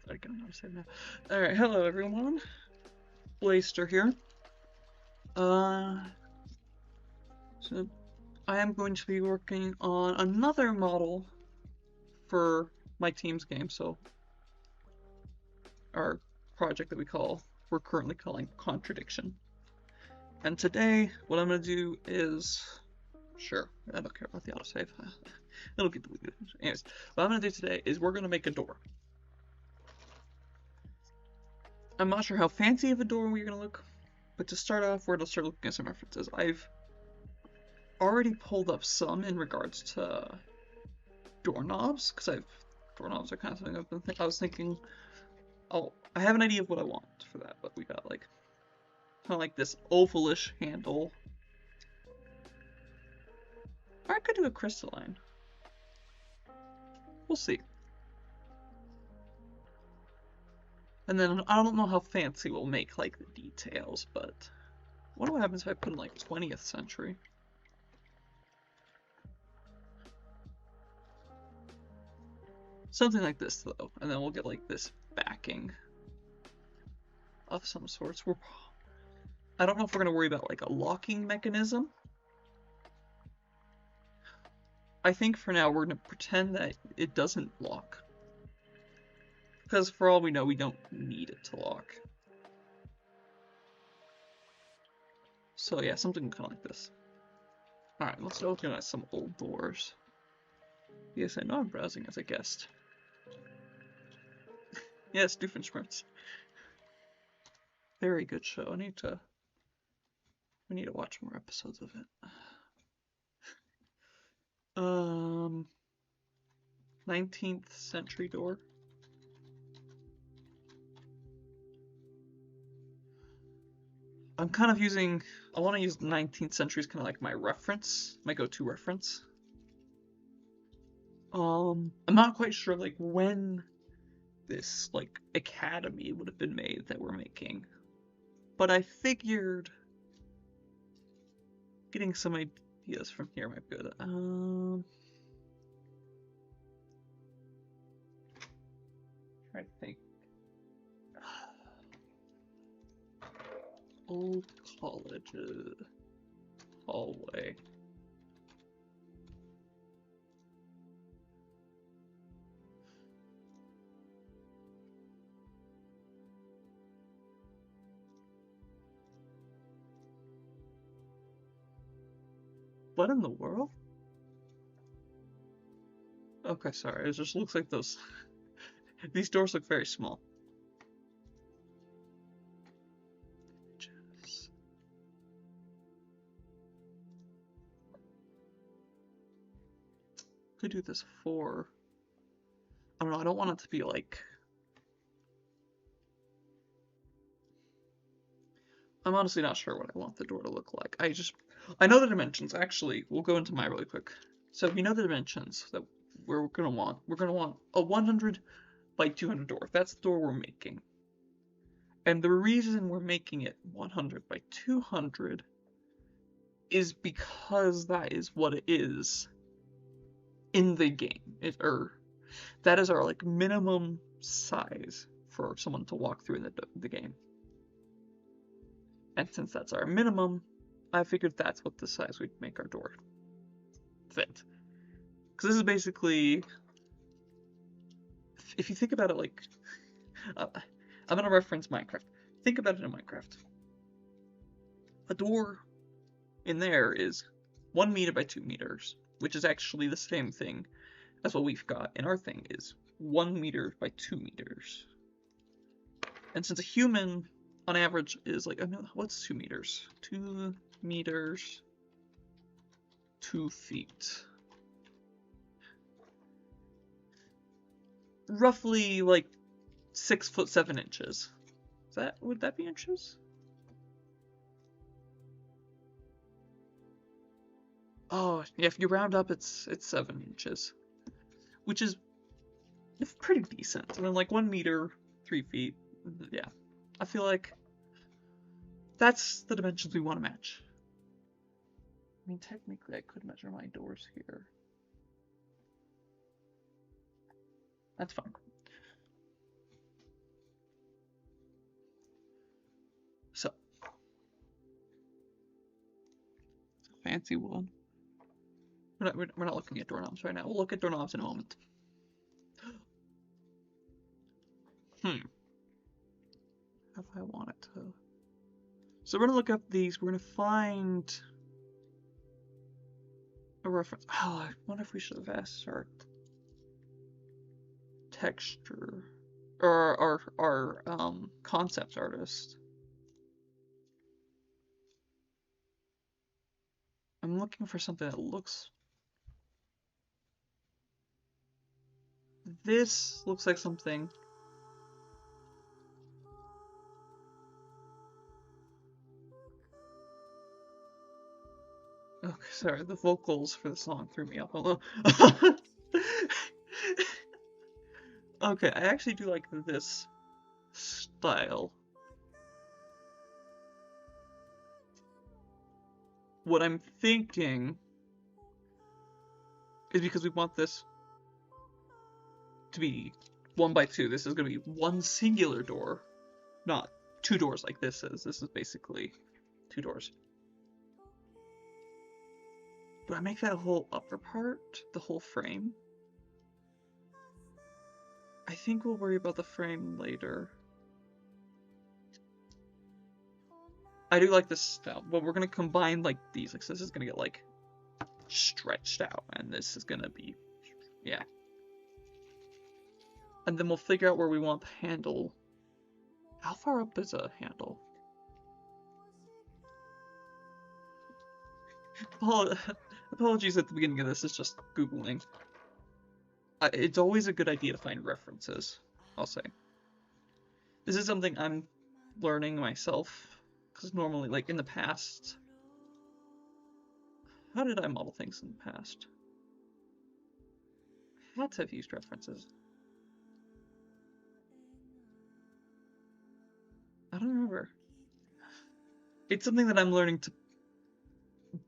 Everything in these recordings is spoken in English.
I don't know how to say that. Alright, hello everyone. Blaster here. So I am going to be working on another model for my team's game, so our project that we're currently calling Contradiction. And today, what I'm going to do is, sure, I don't care about the autosave. It'll get deleted. Anyways, what I'm going to do today is we're going to make a door. I'm not sure how fancy of a door we're gonna look, but to start off, we're gonna start looking at some references. I've already pulled up some in regards to doorknobs, because doorknobs are kind of something I was thinking. Oh, I have an idea of what I want for that, but we got like kind of like this ovalish handle. Or I could do a crystalline. We'll see. And then I don't know how fancy we'll make like the details, but what happens if I put in like 20th century? Something like this though, and then we'll get like this backing of some sorts. I don't know if we're gonna worry about like a locking mechanism. I think for now we're gonna pretend that it doesn't lock. Because for all we know, we don't need it to lock. So yeah, something kind of like this. Alright, let's start looking at some old doors. Yes, I know I'm browsing as a guest. Yes, Doofenshmirtz. Very good show. We need to watch more episodes of it. 19th century door. I'm kind of using, I want to use the 19th century as kind of like my reference, my go-to reference. I'm not quite sure like when this like academy would have been made that we're making, but I figured getting some ideas from here might be good. Try to think. Old college hallway. What in the world? Okay, sorry. It just looks like those. These doors look very small. Could do this for. I don't know. I don't want it to be like. I'm honestly not sure what I want the door to look like. I know the dimensions. Actually, we'll go into mine really quick. So we know the dimensions that we're gonna want. We're gonna want a 100 by 200 door. That's the door we're making. And the reason we're making it 100 by 200 is because that is what it is in the game. That is our like minimum size for someone to walk through in the game. And since that's our minimum, I figured that's what the size we'd make our door fit. Because this is basically, if you think about it like, I'm going to reference Minecraft. Think about it in Minecraft. A door in there is 1 meter by 2 meters, which is actually the same thing as what we've got in our thing is 1 meter by 2 meters. And since a human on average is like, what's 2 meters? 2 meters, 2 feet. Roughly like 6 foot 7 inches. Would that be inches? Oh, yeah, if you round up, it's 7 inches. Which is pretty decent. And then like 1 meter, 3 feet. Yeah. I feel like that's the dimensions we want to match. I mean, technically, I could measure my doors here. That's fine. So, fancy one. We're not looking at doorknobs right now. We'll look at doorknobs in a moment. How do I want it to? So we're gonna look up these. We're gonna find a reference. Oh, I wonder if we should have asked our texture. or our concept artist. I'm looking for something that looks. This looks like something. Okay, sorry, the vocals for the song threw me off a little. Okay, I actually do like this style. What I'm thinking is because we want this to be 1x2, this is going to be one singular door, not two doors like this is. This is basically two doors. Do I make that whole upper part the whole frame? I think we'll worry about the frame later. I do like this style, but we're gonna combine like these. Like, so this is gonna get like stretched out, and this is gonna be, yeah. And then we'll figure out where we want the handle. How far up is a handle? Apologies at the beginning of this, it's just Googling. It's always a good idea to find references, I'll say. This is something I'm learning myself, because normally, like in the past, how did I model things in the past? I had to have used references. I don't remember. It's something that I'm learning to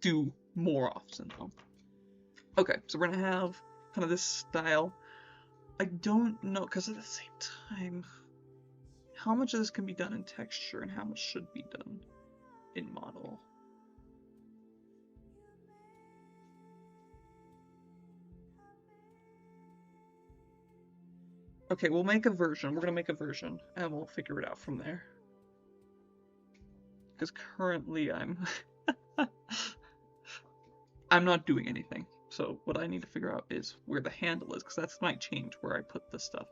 do more often though. Okay, so we're gonna have kind of this style. I don't know, because at the same time, how much of this can be done in texture and how much should be done in model? Okay, we'll make a version. We're gonna make a version, and we'll figure it out from there. Because currently I'm I'm not doing anything. So what I need to figure out is where the handle is, because that might change where I put the stuff.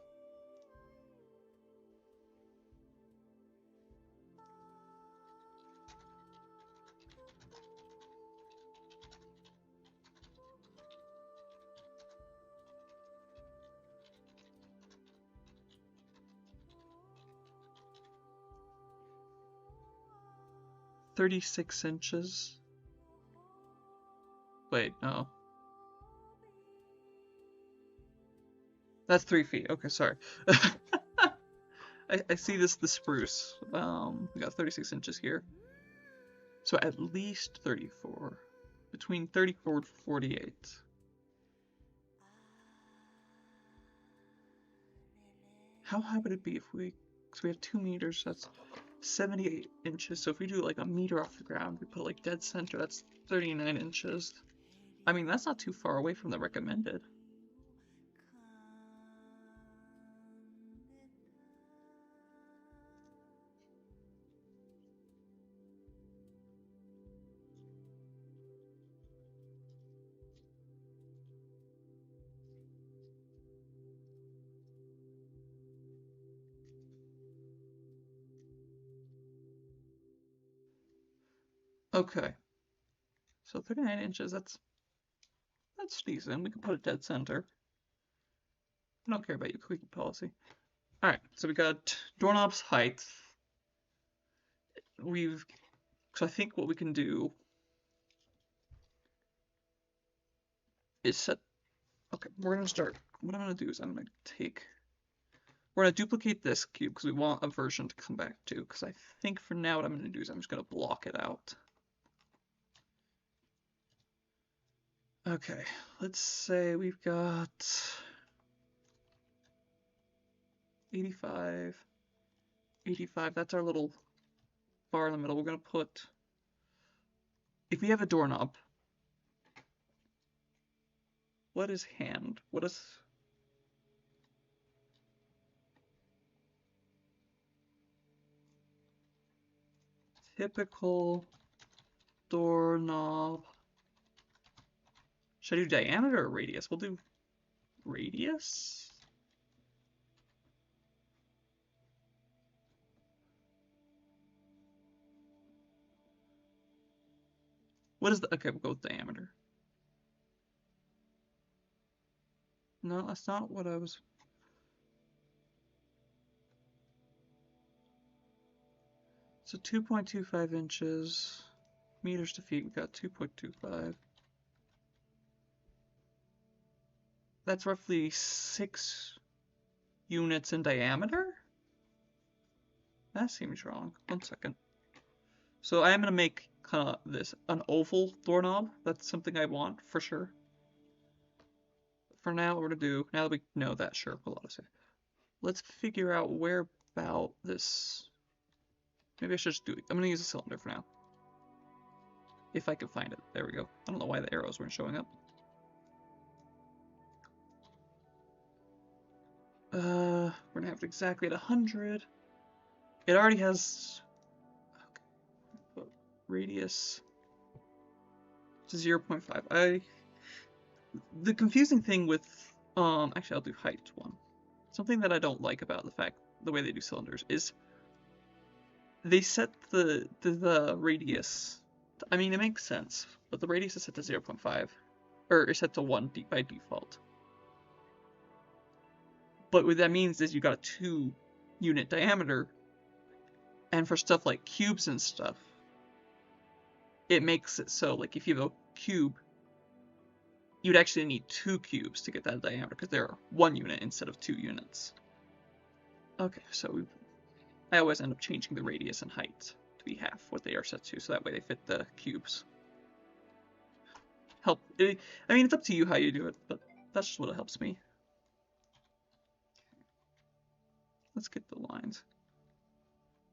$36 inches. Wait, no. That's 3 feet. Okay, sorry. I see the spruce. We got 36 inches here. So at least 34. Between 34 and 48. How high would it be if we... So we have 2 meters, that's 78 inches. So if we do like a meter off the ground, we put like dead center, that's 39 inches. I mean, that's not too far away from the recommended. Okay. So 39 inches, that's decent. We can put it dead center. I don't care about your quickie policy. Alright, so we got doorknob's height. So I think what we can do is set, okay, we're gonna start, what I'm gonna do is we're gonna duplicate this cube because we want a version to come back to, because I think for now what I'm gonna do is I'm just gonna block it out. Okay, let's say we've got 85, 85, that's our little bar in the middle. We're gonna put, if we have a doorknob, what is hand? What is... Typical doorknob. Should I do diameter or radius? We'll do radius. What is the... Okay, we'll go with diameter. No, that's not what I was... So 2.25 inches. Meters to feet, we got 2.25. That's roughly 6 units in diameter? That seems wrong. 1 second. So I am going to make kind of this an oval doorknob. That's something I want for sure. For now, what we're going to do, now that we know that, sure, hold on a second. Let's figure out where about this. Maybe I should just do it. I'm going to use a cylinder for now. If I can find it. There we go. I don't know why the arrows weren't showing up. We're going to have it exactly at 100. It already has... Okay. Radius to 0.5. The confusing thing with... Actually, I'll do height 1. Something that I don't like about the way they do cylinders is they set the radius. I mean, it makes sense, but the radius is set to 0.5, or is set to 1 by default. But what that means is you got a 2-unit diameter, and for stuff like cubes and stuff, it makes it so, like, if you have a cube, you'd actually need 2 cubes to get that diameter, because they're 1 unit instead of 2 units. Okay, so I always end up changing the radius and height to be half what they are set to, so that way they fit the cubes. I mean, it's up to you how you do it, but that's just what it helps me. Let's get the lines.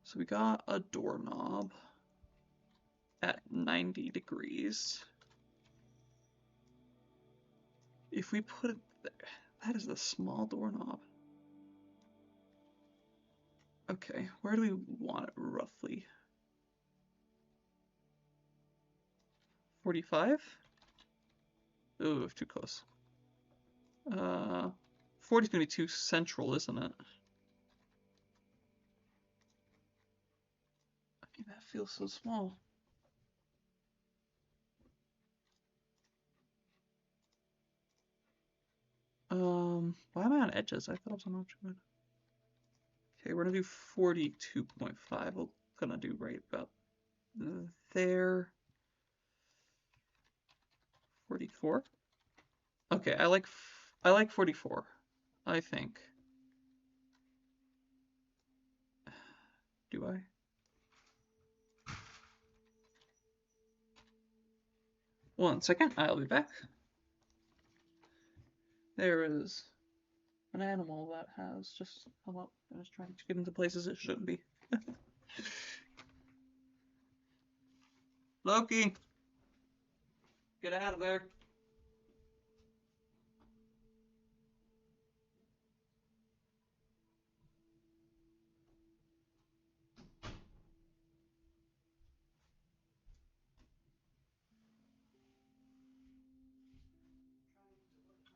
So we got a doorknob at 90 degrees. If we put it there, that is the small doorknob. Okay, where do we want it roughly? 45? Ooh, too close. 40 is gonna be too central, isn't it? I mean, that feels so small. Why am I on edges? I thought I was on option. Okay, we're gonna do 42.5. We're gonna do right about there. 44. Okay, I like 44. I think. Do I? One second, I'll be back. There is an animal that has just come up and is trying to get into places it shouldn't be. Loki! Get out of there!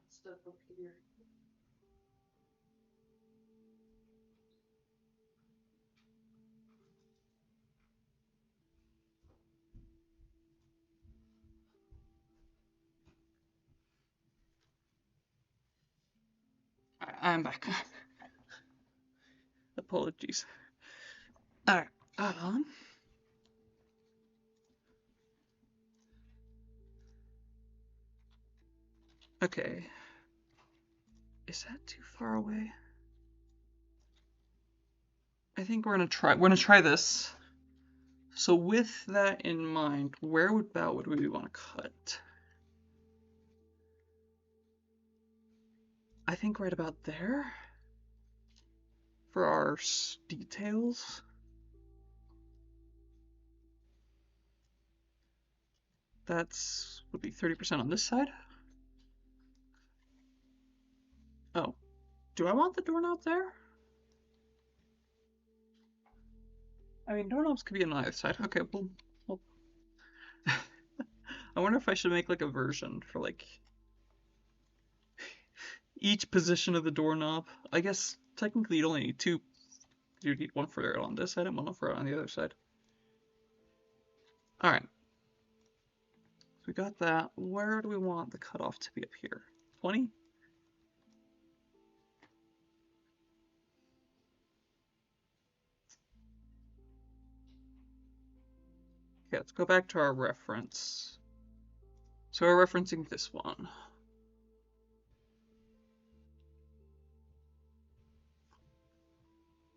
Stuff up here. I'm back. Apologies. Alright, okay. Is that too far away? I think we're gonna try this. So with that in mind, where would we want to cut? I think right about there for our details. That's would be 30% on this side. Oh, do I want the doorknob there? I mean, doorknobs could be on either side. Okay, well I wonder if I should make like a version for like each position of the doorknob. I guess technically you'd only need 2. You'd need one for it on this side and one for it on the other side. Alright. got that. Where do we want the cutoff to be up here? 20? Okay, let's go back to our reference. So we're referencing this one.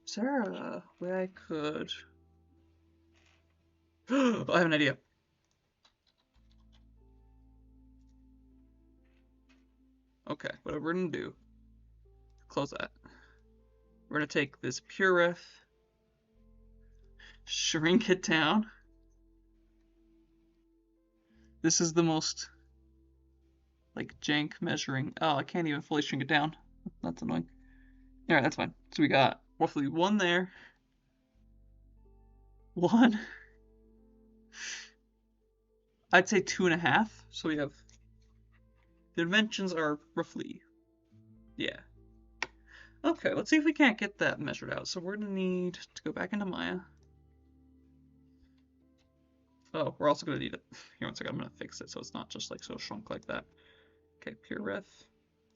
Is there a way I could... I have an idea. Okay, what we're gonna do, close that. We're gonna take this pure ref, shrink it down. This is the most, like, jank measuring. Oh, I can't even fully shrink it down. That's annoying. Alright, that's fine. So we got roughly 1 there. 1. I'd say 2.5. So we have, the dimensions are roughly, yeah. Okay, let's see if we can't get that measured out. So we're gonna need to go back into Maya. Oh, we're also gonna need it. Here, one second, I'm gonna fix it so it's not just like so shrunk like that. Okay, pure ref.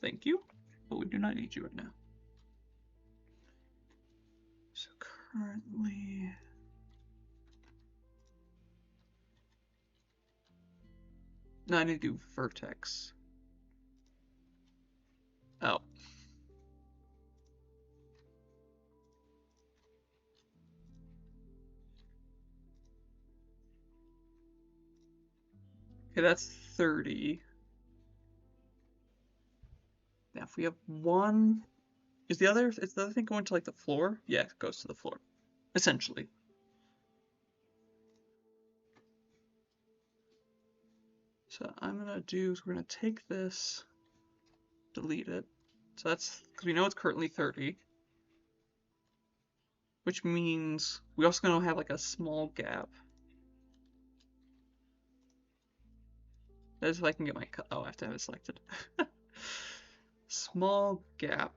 Thank you. But we do not need you right now. So currently... No, I need to do vertex. Oh. Okay, that's 30. Now if we have 1... Is the other thing going to like the floor? Yeah, it goes to the floor. Essentially. So I'm gonna do, so we're gonna take this, delete it. So that's, because we know it's currently 30. Which means we also gonna have like a small gap. That is if I can get my, oh, I have to have it selected. Small gap.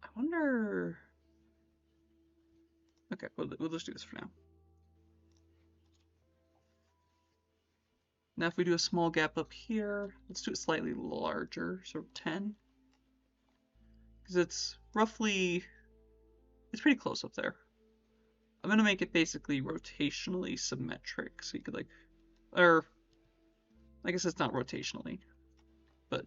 I wonder, okay, we'll just do this for now. Now if we do a small gap up here, let's do it slightly larger, so 10. Because it's roughly, it's pretty close up there. I'm gonna make it basically rotationally symmetric, so you could like, or, I guess it's not rotationally, but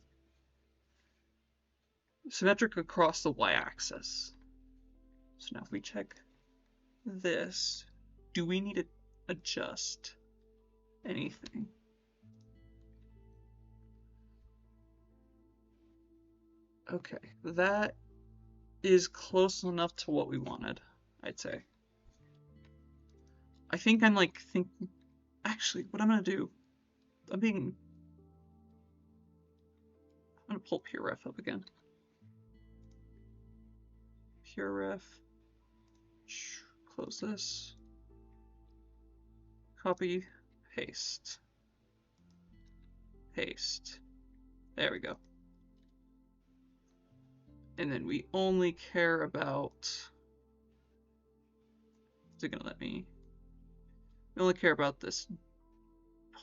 symmetric across the y-axis. So now if we check this, do we need to adjust anything? Okay, that is close enough to what we wanted, I'd say. I think I'm like thinking, actually, what I'm gonna do, I'm gonna pull pure ref up again. Pure ref, close this, copy, paste, paste, there we go. And then we only care about, is it gonna let me? We only care about this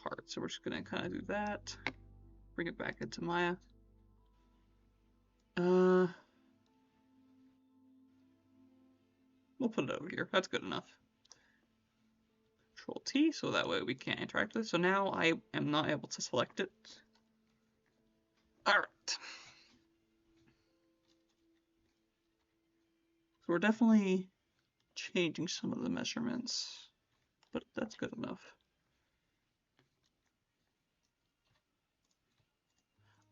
part, so we're just gonna kind of do that. Bring it back into Maya. We'll put it over here. That's good enough. Control T, so that way we can't interact with it. So now I am not able to select it. Alright. So we're definitely changing some of the measurements, but that's good enough.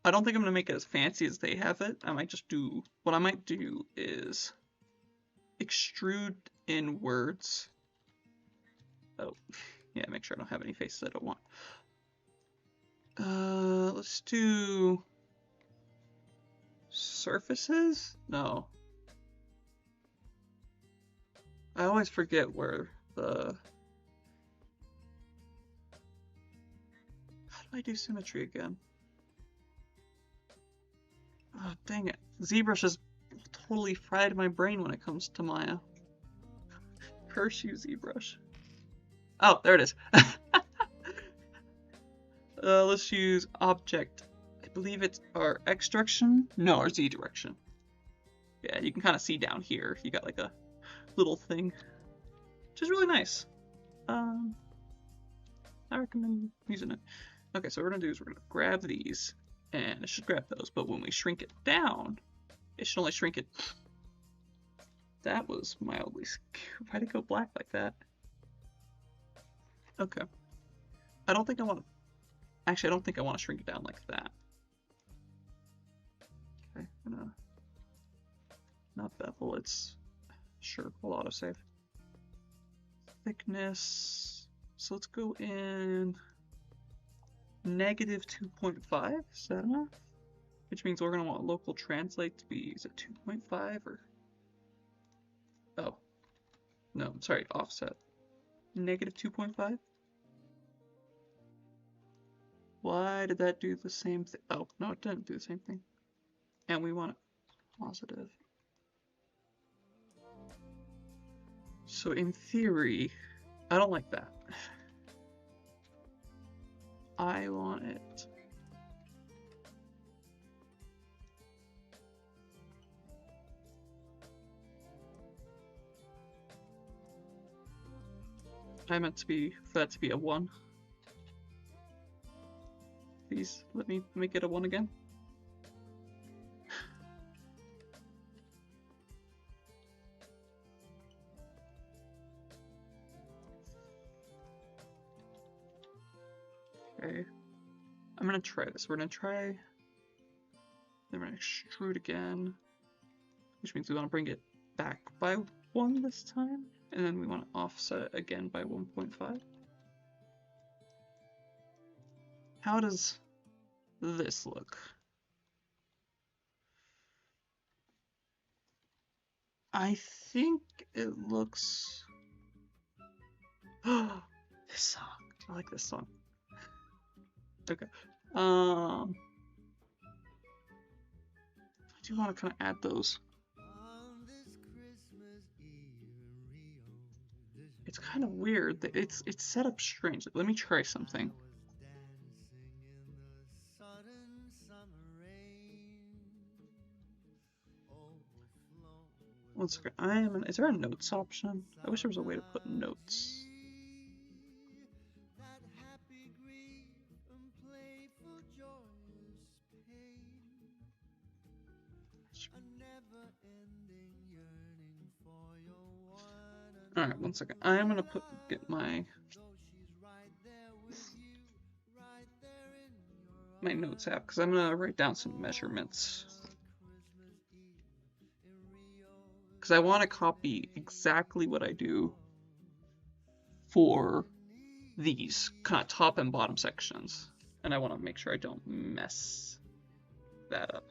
I don't think I'm going to make it as fancy as they have it. I might just do, what I might do is extrude inwards. Oh, yeah, make sure I don't have any faces I don't want. Let's do surfaces? No. I always forget where the... How do I do symmetry again? Oh, dang it. ZBrush has totally fried my brain when it comes to Maya. Curse you, ZBrush. Oh, there it is. Let's use object. I believe it's our X direction. No, our Z direction. Yeah, you can kind of see down here. You got like a little thing, which is really nice. I recommend using it. Okay, so what we're gonna do is we're gonna grab these, and it should grab those. But when we shrink it down, it should only shrink it. That was mildly. Why'd it go black like that? Okay. I don't think I want to. Actually, I don't think I want to shrink it down like that. Okay, I'm gonna not bevel. It's sure. We'll autosave. Thickness. So let's go in negative 2.5. Is that enough? Which means we're gonna want local translate to be, is it 2.5 or? Oh, no, sorry, offset. Negative 2.5? Why did that do the same thing? Oh, no, it didn't do the same thing. And we want it positive. So in theory, I don't like that. I want it. I meant to be, for that to be a 1. Please let me make it a 1 again. Okay. I'm gonna try this. We're gonna try. Then we're gonna extrude again, which means we want to bring it back by 1 this time, and then we want to offset it again by 1.5. How does this look? I think it looks. This song. I like this song. Okay. I do want to kind of add those. It's kind of weird. It's set up strange. Let me try something. One second. Is there a notes option? I wish there was a way to put notes. Alright, one second. I am gonna get my notes app because I'm gonna write down some measurements. Because I want to copy exactly what I do for these kind of top and bottom sections. And I want to make sure I don't mess that up.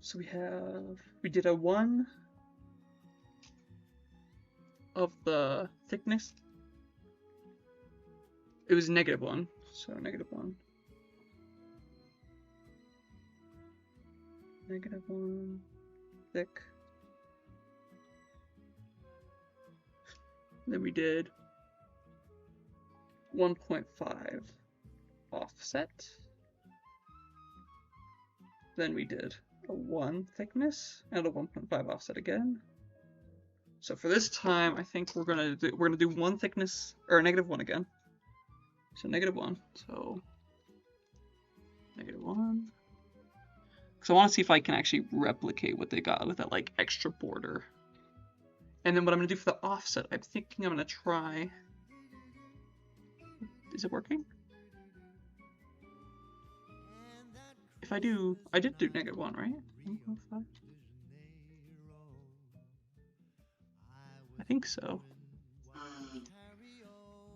So we did a 1 of the thickness. It was -1, so -1. -1 thick. Then we did 1.5 offset. Then we did a 1 thickness and a 1.5 offset again. So for this time, I think we're gonna do 1 thickness or -1 again. So -1. So -1. Because I want to see if I can actually replicate what they got with that like extra border. And then what I'm gonna do for the offset, I'm thinking I'm gonna try. Is it working? If I do, I did do -1, right? 1.5. I think so.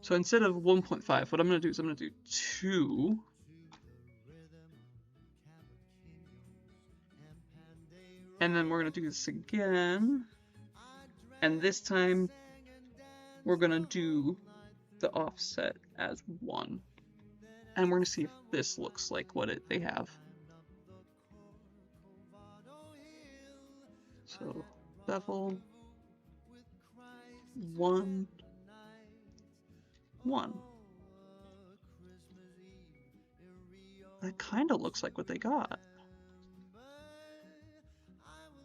So instead of 1.5, what I'm gonna do is I'm gonna do 2. And then we're gonna do this again. And this time, we're gonna do the offset as 1. And we're gonna see if this looks like what they have. So, bevel 1, 1. That kind of looks like what they got.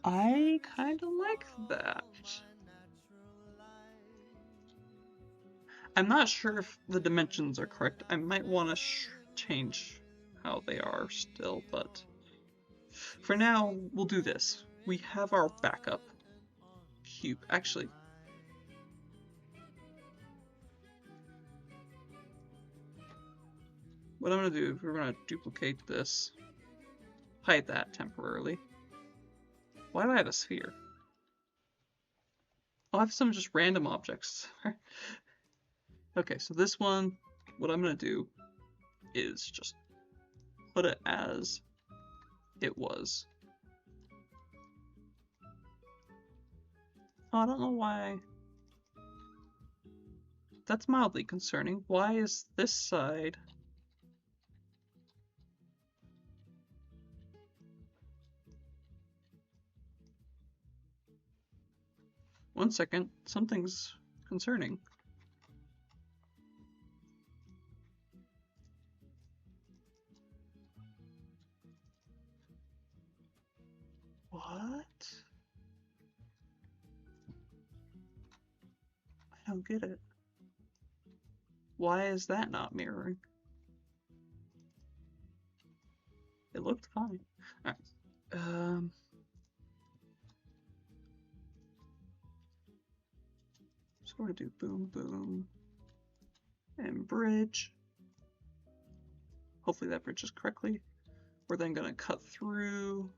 I kind of like that. I'm not sure if the dimensions are correct. I might want to change how they are still, but for now, we'll do this. We have our backup cube. Actually, what I'm going to do, we're going to duplicate this, hide that temporarily. Why do I have a sphere? I'll have some just random objects. Okay, so this one, what I'm going to do is just put it as it was. Oh, I don't know why. That's mildly concerning. Why is this side... One second, something's concerning. What? I don't get it. Why is that not mirroring? It looked fine. Alright. So we're gonna do boom, boom, and bridge. Hopefully that bridges correctly. We're then gonna cut through,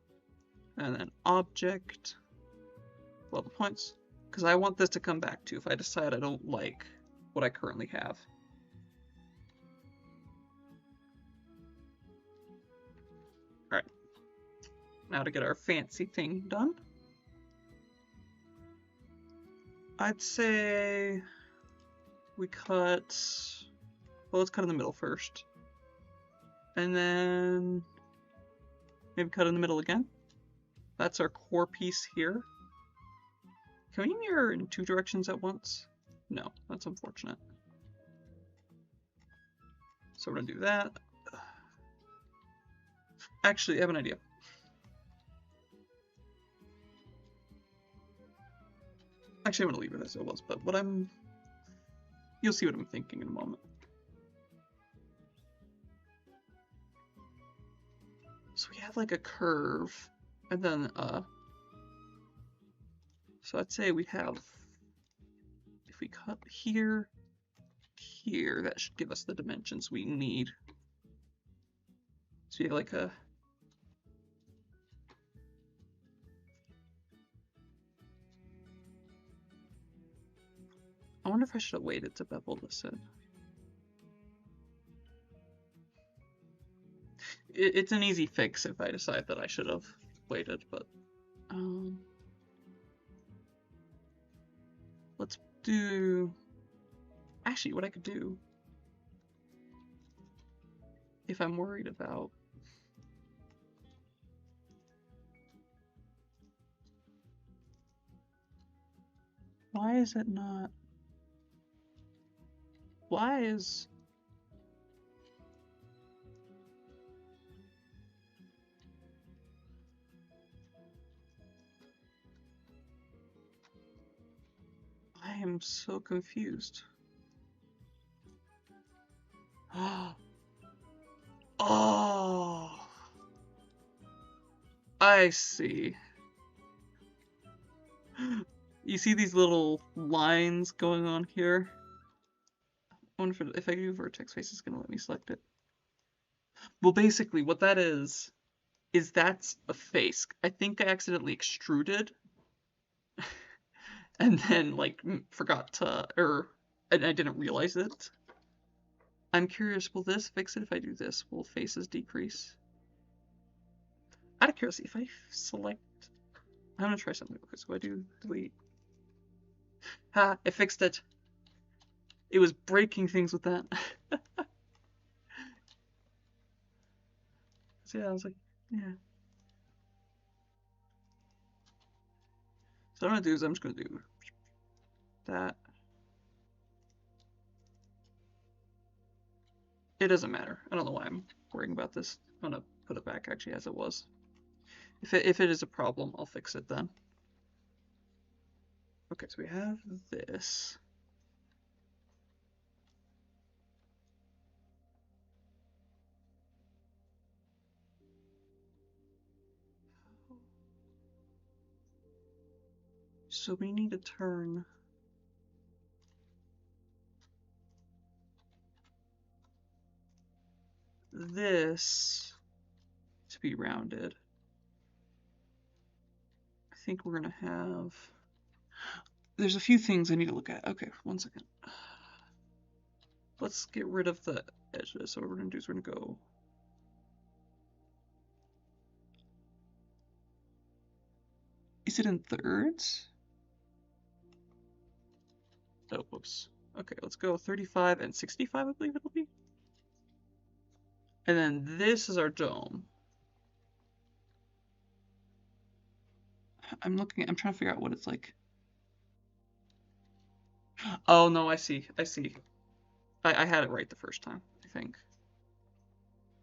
and then object, level points, because I want this to come back to if I decide I don't like what I currently have. Alright, now to get our fancy thing done. I'd say we cut, well, let's cut in the middle first. And then maybe cut in the middle again. That's our core piece here. Can we mirror in two directions at once? No, that's unfortunate. So we're gonna do that. Actually, I have an idea. Actually, I'm gonna leave it as it was, but you'll see what I'm thinking in a moment. So we have like a curve, and then, so I'd say we have, if we cut here, here, that should give us the dimensions we need. So you have like a, I wonder if I should have waited to bevel this in. It's an easy fix if I decide that I should have waited, but let's do, actually what I could do, if I'm worried about, why is it not, why is, I am so confused. Oh, I see. You see these little lines going on here? I wonder if I do vertex face, it's gonna let me select it. Well, basically, what that is that's a face. I think I accidentally extruded, and then like forgot to, and I didn't realize it. I'm curious, will this fix it if I do this? Will faces decrease? Out of curiosity, if I select, I'm gonna try something real quick. So I do delete. Ha! It fixed it. It was breaking things with that. So yeah, I was like, yeah. So what I'm gonna do is I'm just gonna do that. It doesn't matter. I don't know why I'm worrying about this. I'm gonna put it back actually as it was. If it is a problem, I'll fix it then. Okay, so we have this. So we need to turn this to be rounded. I think we're gonna have. There's a few things I need to look at. Okay, 1 second. Let's get rid of the edges. So what we're gonna do is we're gonna go. Is it in thirds? Oh, whoops. Okay, let's go 35 and 65, I believe it'll be. And then this is our dome. I'm trying to figure out what it's like. Oh no, I see. I had it right the first time, I think.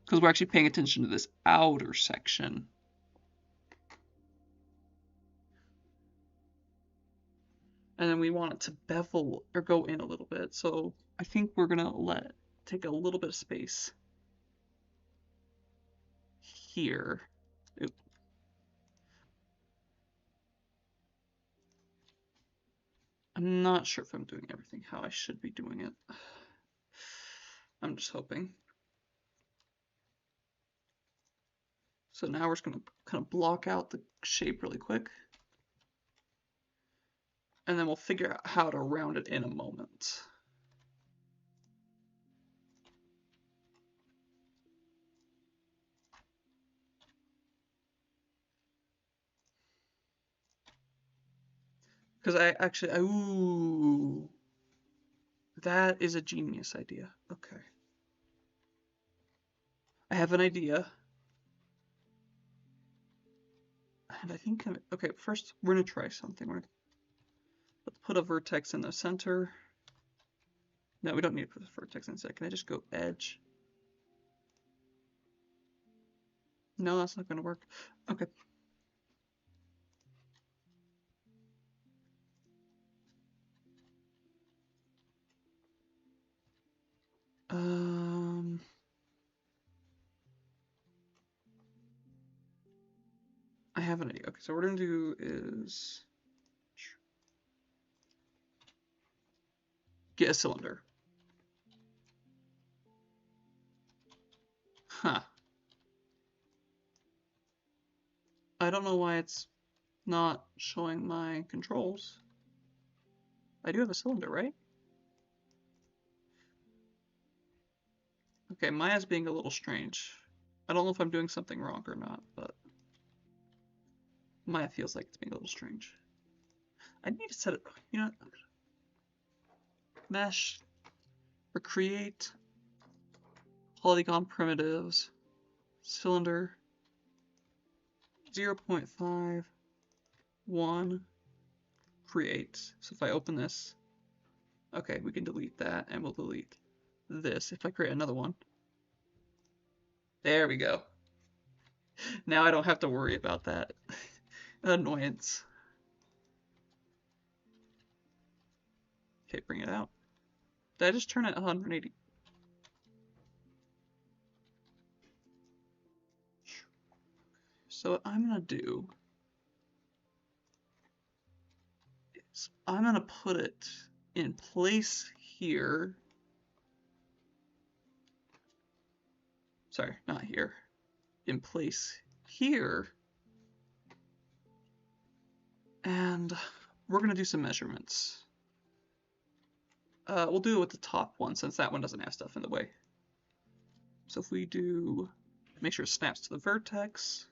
Because we're actually paying attention to this outer section. And then we want it to bevel or go in a little bit. So I think we're gonna take a little bit of space here. Oop. I'm not sure if I'm doing everything how I should be doing it. I'm just hoping. So now we're just gonna kind of block out the shape really quick. And then we'll figure out how to round it in a moment. Because ooh, that is a genius idea. Okay. I have an idea. And I think, okay, first we're gonna try something. Let's put a vertex in the center. No, we don't need to put a vertex in the center. Can I just go edge? No, that's not gonna work. Okay. I have an idea. Okay, so what we're gonna do is get a cylinder. Huh. I don't know why it's not showing my controls. I do have a cylinder, right? Okay, Maya's being a little strange. I don't know if I'm doing something wrong or not, but Maya feels like it's being a little strange. I need to set it, you know, mesh or create polygon primitives, cylinder 0.51 create. So if I open this, okay, we can delete that and we'll delete this. If I create another one, there we go. Now I don't have to worry about that annoyance. Okay, bring it out. Did I just turn it 180? So what I'm gonna do is I'm gonna put it in place here. Sorry, not here. In place here. And we're gonna do some measurements. We'll do it with the top one since that one doesn't have stuff in the way. So if we do, make sure it snaps to the vertex.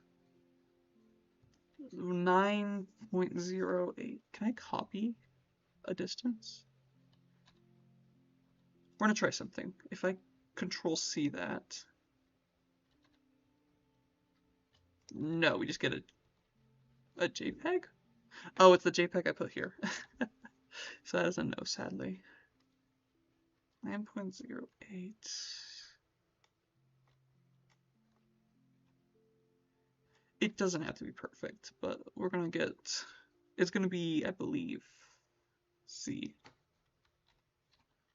9.08. Can I copy a distance? We're gonna try something. If I Control C that. No, we just get a JPEG? Oh, it's the JPEG I put here. So that is a no, sadly. 9.08. doesn't have to be perfect, but we're gonna get, it's gonna be, I believe, C.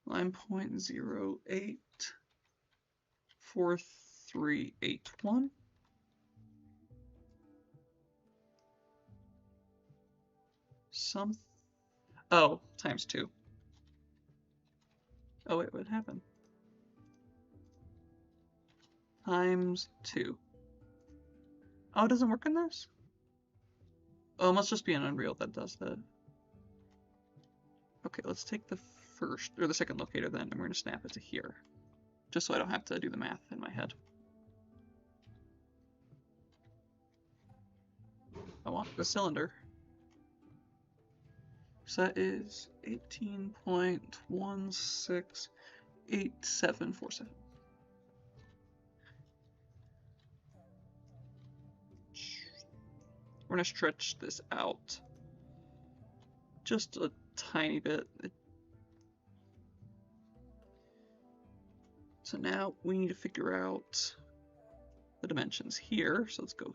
9.084381. Oh, times 2. Oh wait, what happened? Times 2. Oh, it doesn't work in this? Oh, it must just be an Unreal that does that. Okay, let's take the first, or the second locator then, and we're gonna snap it to here. Just so I don't have to do the math in my head. I want the cylinder. So that is 18.168747. We're gonna stretch this out just a tiny bit. So now we need to figure out the dimensions here. So let's go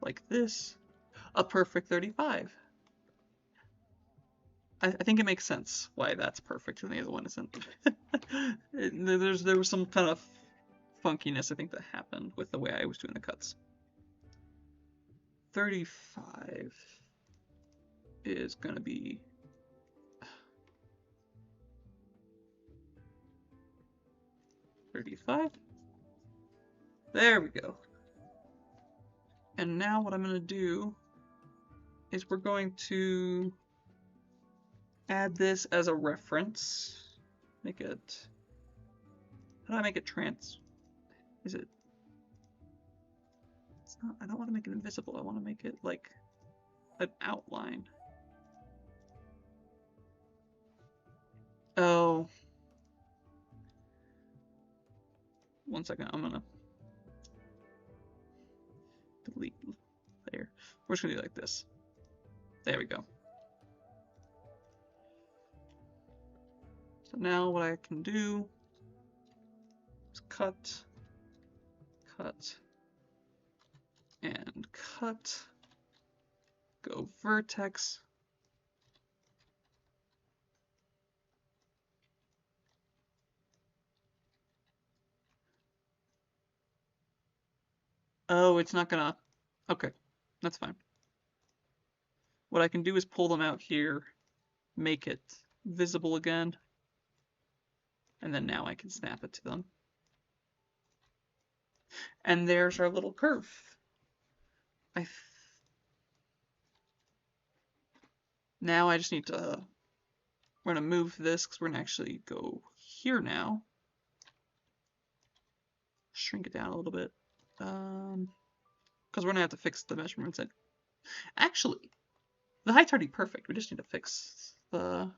like this, a perfect 35. I think it makes sense why that's perfect and the other one isn't. There was some kind of funkiness, I think, that happened with the way I was doing the cuts. 35 is gonna be 35. There we go. And now what I'm gonna do is we're going to add this as a reference. Make it, how do I make it trans? Is it, it's not, I don't want to make it invisible. I want to make it like an outline. Oh. 1 second, I'm gonna delete layer. We're just gonna do it like this. There we go. So now what I can do is cut, and cut, go vertex, oh, it's not gonna, okay, that's fine. What I can do is pull them out here, make it visible again, and then now I can snap it to them. And there's our little curve. Now I just need to, we're gonna move this because we're gonna actually go here now. Shrink it down a little bit. Because we're gonna have to fix the measurements. Actually, the height's already perfect. We just need to fix the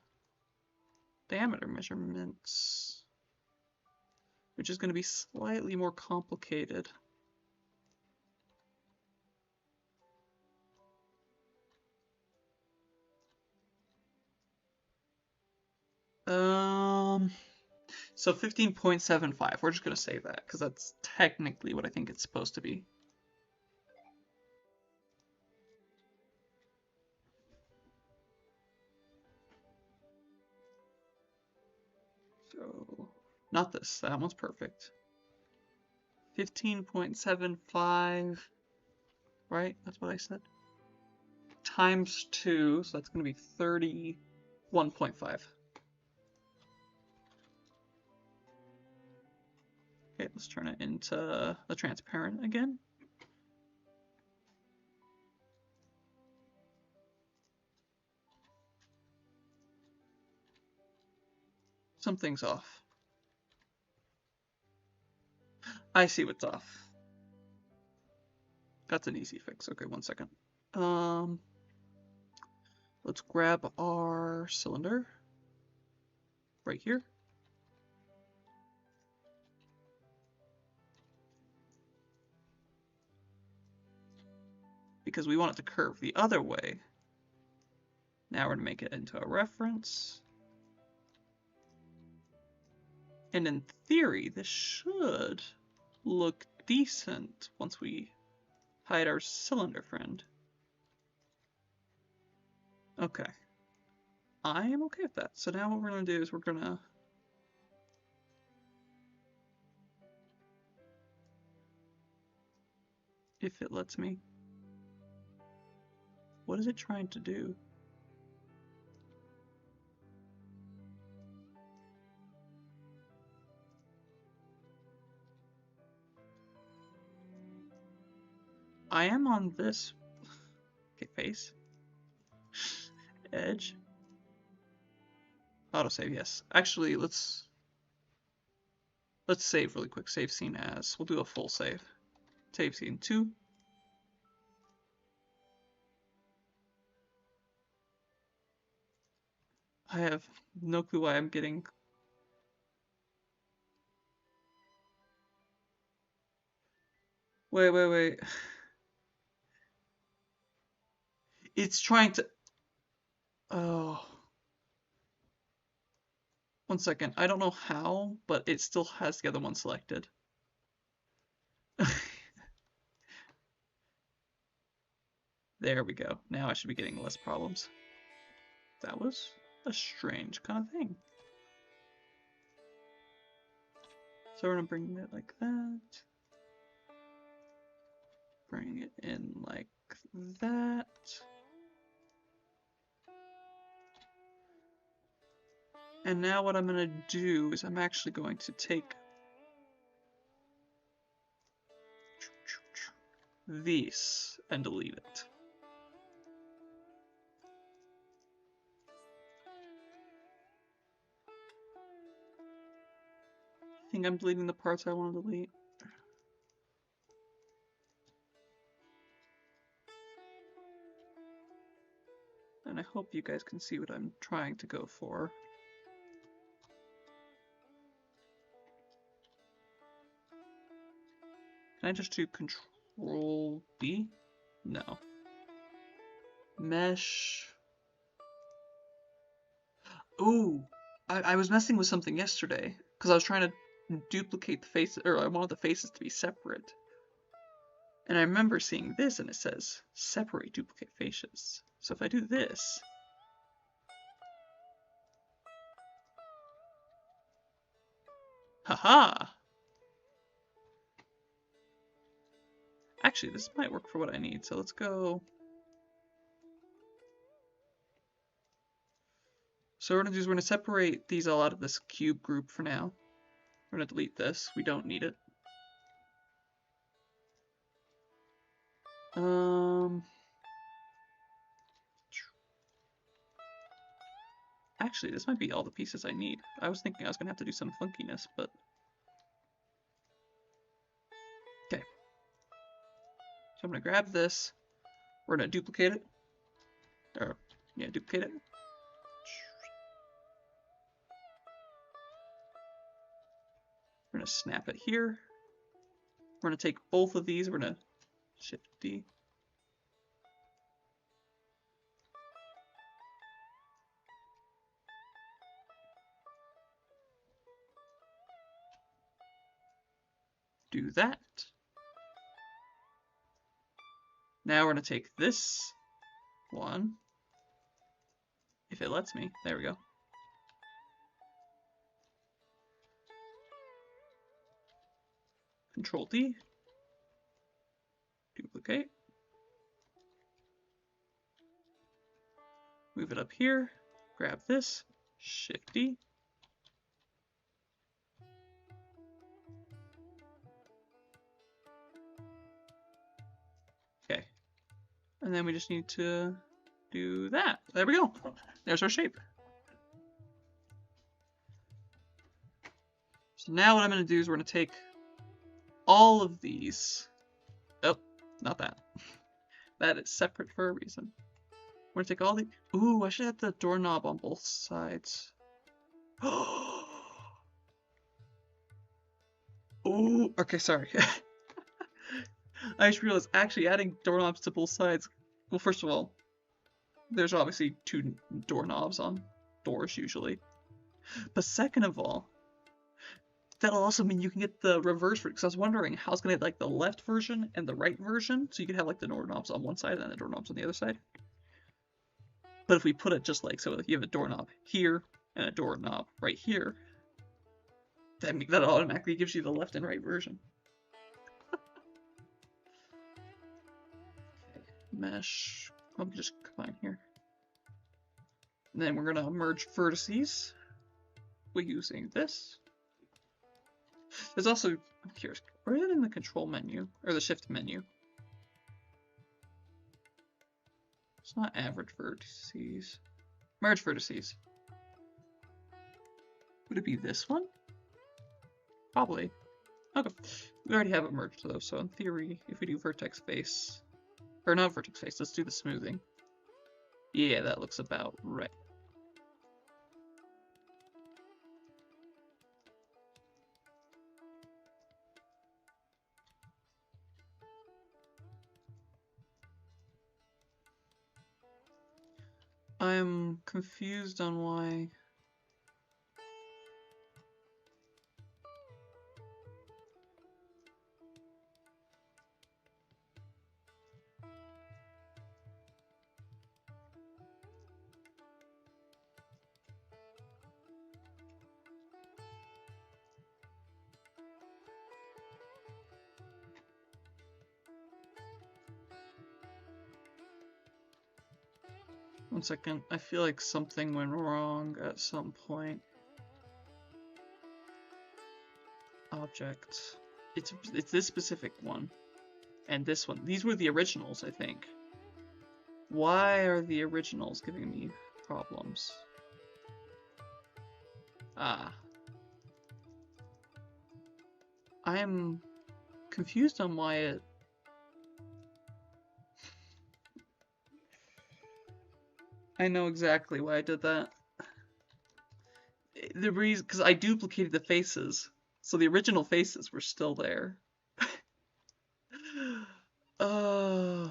diameter measurements, which is going to be slightly more complicated. So 15.75. We're just going to say that because that's technically what I think it's supposed to be. So, not this. That one's perfect. 15.75, right? That's what I said. Times 2, so that's going to be 31.5. Okay, let's turn it into the transparent again. Something's off. I see what's off. That's an easy fix. Okay, 1 second. Let's grab our cylinder right here. Because we want it to curve the other way. Now we're going to make it into a reference. And in theory, this should look decent once we hide our cylinder friend. Okay. I am okay with that. So now what we're going to do is we're going to... If it lets me. What is it trying to do? I am on this. Okay, face. Edge. Autosave, yes. Actually, let's save really quick. Save scene as. We'll do a full save. Save scene 2. I have no clue why I'm getting... Wait. It's trying to... Oh. 1 second. I don't know how, but it still has the other one selected. There we go. Now I should be getting less problems. That was a strange kind of thing. So we're gonna bring it like that. Bring it in like that. And now what I'm gonna do is I'm actually going to take this and delete it. I think I'm deleting the parts I want to delete. And I hope you guys can see what I'm trying to go for. Can I just do Control B? No. Mesh. Ooh, I was messing with something yesterday because I was trying to duplicate the faces, or I wanted the faces to be separate. And I remember seeing this and it says separate duplicate faces. So if I do this, haha! Actually, this might work for what I need, so let's go. So what we're gonna do is we're gonna separate these all out of this cube group for now. We're gonna delete this, we don't need it. Actually, this might be all the pieces I need. I was thinking I was gonna have to do some funkiness, but... Okay. So I'm gonna grab this, we're gonna duplicate it. Or, yeah, duplicate it. We're gonna snap it here. We're gonna take both of these, we're gonna Shift D. Do that. Now we're gonna take this one, if it lets me. There we go. Control D. Duplicate. Move it up here. Grab this. Shift D. Okay. And then we just need to do that. There we go. There's our shape. So now what I'm going to do is we're going to take all of these. Oh, not that. That is separate for a reason. We're going to take all the... Ooh, I should have the doorknob on both sides. Ooh, okay, sorry. I just realized actually adding doorknobs to both sides... Well, first of all, there's obviously 2 doorknobs on doors usually. But second of all, that'll also mean you can get the reverse version, because I was wondering how it's gonna get like the left version and the right version, so you can have like the doorknobs on one side and then the doorknobs on the other side. But if we put it just like so, like you have a doorknob here and a doorknob right here, that automatically gives you the left and right version. Okay, mesh. Let me just combine here. And then we're gonna merge vertices. We're using this. There's also, I'm curious, where is it in the control menu or the shift menu? It's not average vertices. Merge vertices. Would it be this one? Probably. Okay. We already have it merged though, so in theory, if we do vertex face, or not vertex face, let's do the smoothing. Yeah, that looks about right. I'm confused on why. One second, I feel like something went wrong at some point. Object. It's this specific one. And this one. These were the originals, I think. Why are the originals giving me problems? Ah. I am confused on why it... I know exactly why I did that. The reason, because I duplicated the faces. So the original faces were still there. Oh.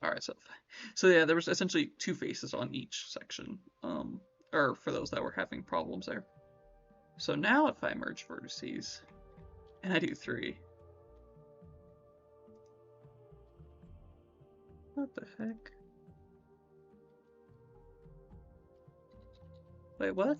Alright, so yeah, there was essentially two faces on each section. Or for those that were having problems there. So now if I merge vertices, and I do 3. What the heck? Wait, what?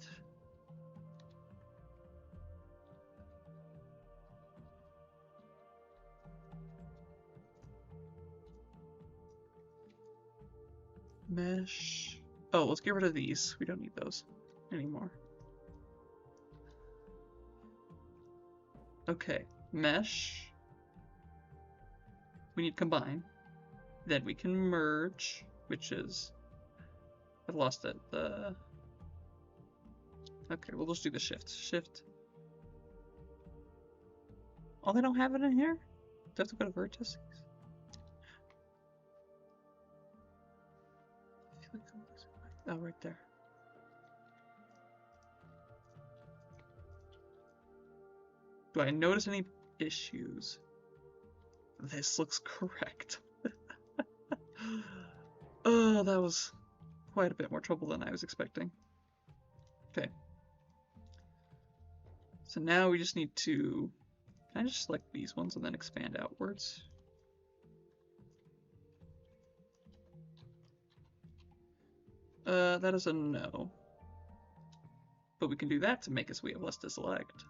Mesh. Oh, let's get rid of these. We don't need those anymore. Okay, mesh. We need combine. Then we can merge, which is... I've lost it. Okay, we'll just do the shift. Shift. Oh, they don't have it in here? Do I have to go to vertices? I feel like I'm losing my... Oh, right there. Do I notice any issues? This looks correct. Oh, that was quite a bit more trouble than I was expecting. Okay. So now we just need to... Can I just select these ones and then expand outwards? That is a no. But we can do that to make us we have less to select.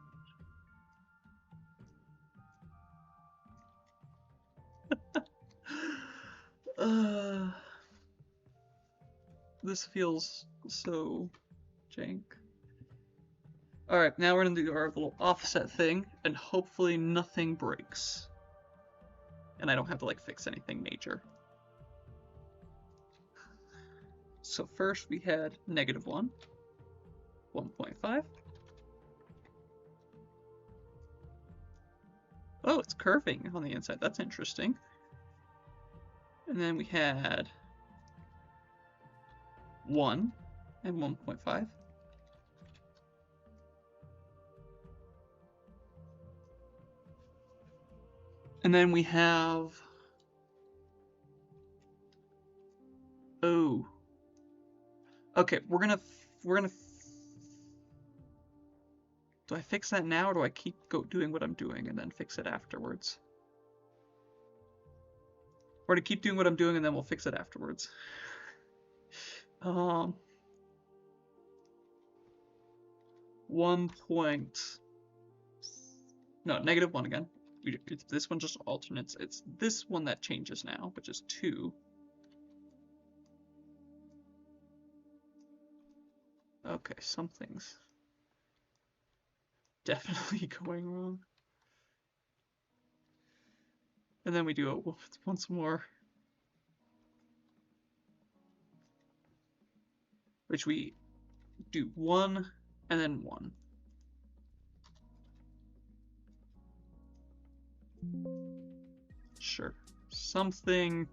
This feels so jank. Alright, now we're gonna do our little offset thing, and hopefully nothing breaks. And I don't have to like fix anything major. So first we had -1, 1.5. Oh, it's curving on the inside. That's interesting. And then we had 1 and 1.5. And then we have... Oh. Okay, we're gonna Do I fix that now, or do I keep doing what I'm doing and then fix it afterwards? Or to keep doing what I'm doing and then we'll fix it afterwards. 1 point. No, -1 again. This one just alternates. It's this one that changes now, which is 2. Okay, something's definitely going wrong. And then we do it once more. Which we do 1 and then 1. Sure. Something.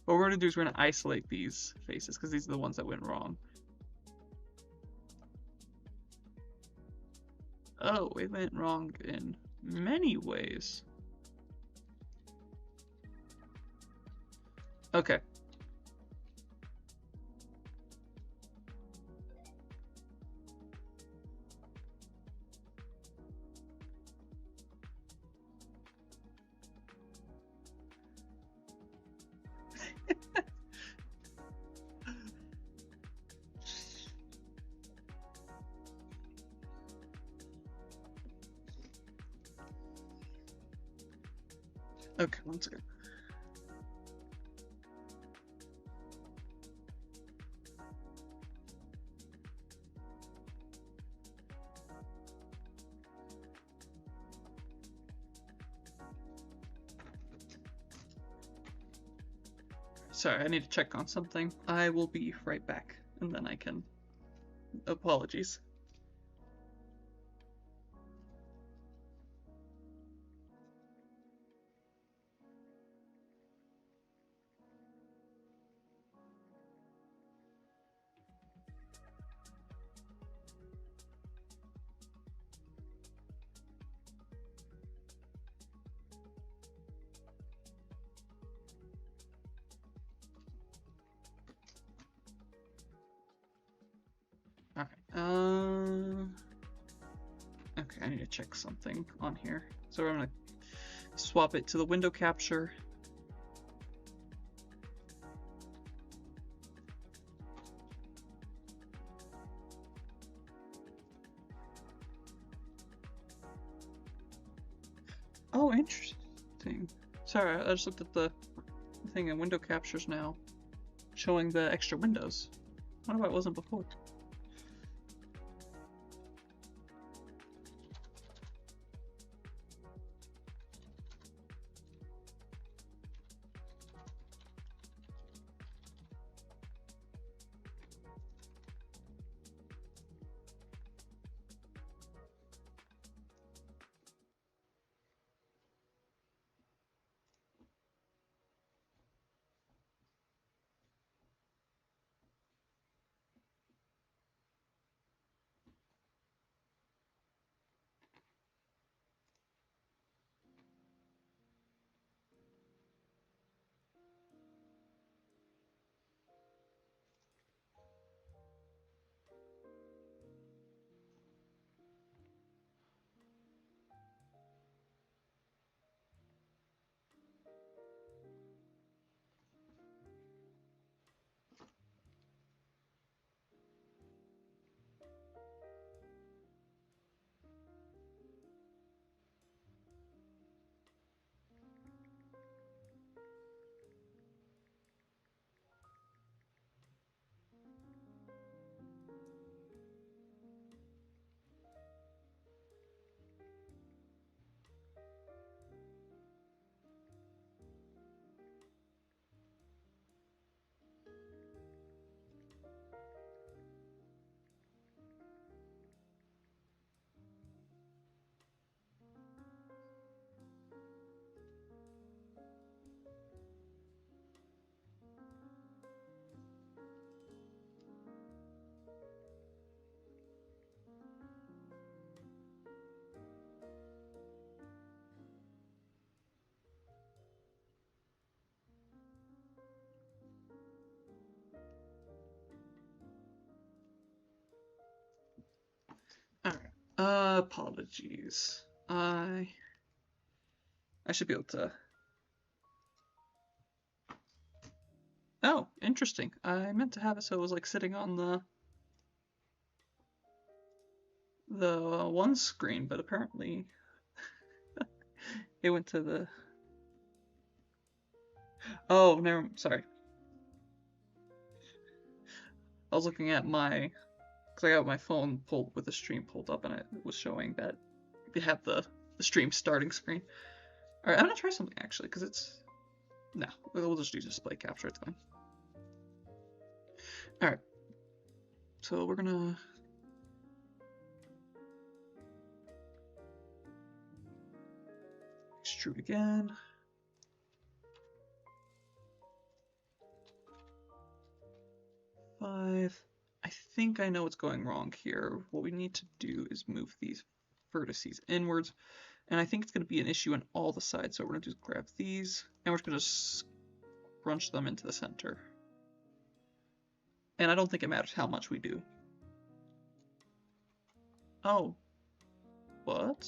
What we're going to do is we're going to isolate these faces because these are the ones that went wrong. Oh, it went wrong in many ways. Okay. Okay, one second. Sorry, I need to check on something. I will be right back, and then I can... Apologies. Alright, okay, I need to check something on here. So I'm gonna swap it to the window capture. Oh, interesting. Sorry, I just looked at the thing in window captures now, showing the extra windows. I wonder why it wasn't before. Apologies. I should be able to... Oh, interesting. I meant to have it so it was like sitting on the one screen, but apparently it went to the... Oh, never... Sorry. I was looking at my... Because I got my phone pulled with the stream pulled up and it was showing that they have the stream starting screen. Alright, I'm gonna try something actually, because it's... No, we'll just do display capture, it's fine. Alright. So we're gonna... Extrude again. Five. I think I know what's going wrong here. What we need to do is move these vertices inwards. And I think it's going to be an issue on all the sides. So we're going to just grab these and we're going to scrunch them into the center. And I don't think it matters how much we do. Oh. What?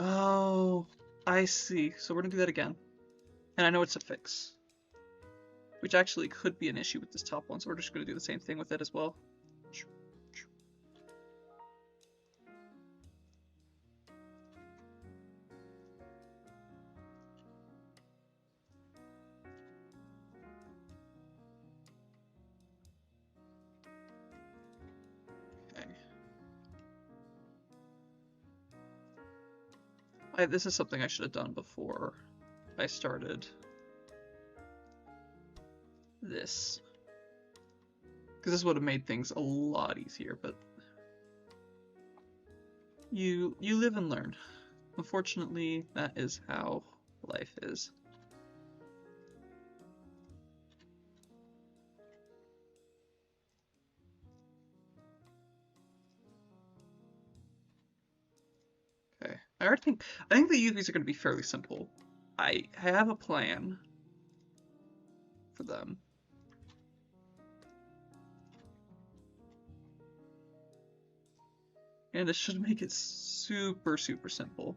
Oh, I see. So we're going to do that again. And I know it's a fix. Which actually could be an issue with this top one, so we're just going to do the same thing with it as well. Okay. This is something I should have done before I started this. Because this would have made things a lot easier, but you live and learn. Unfortunately, that is how life is. Okay, I think the UVs are going to be fairly simple. I have a plan for them. And it should make it super simple.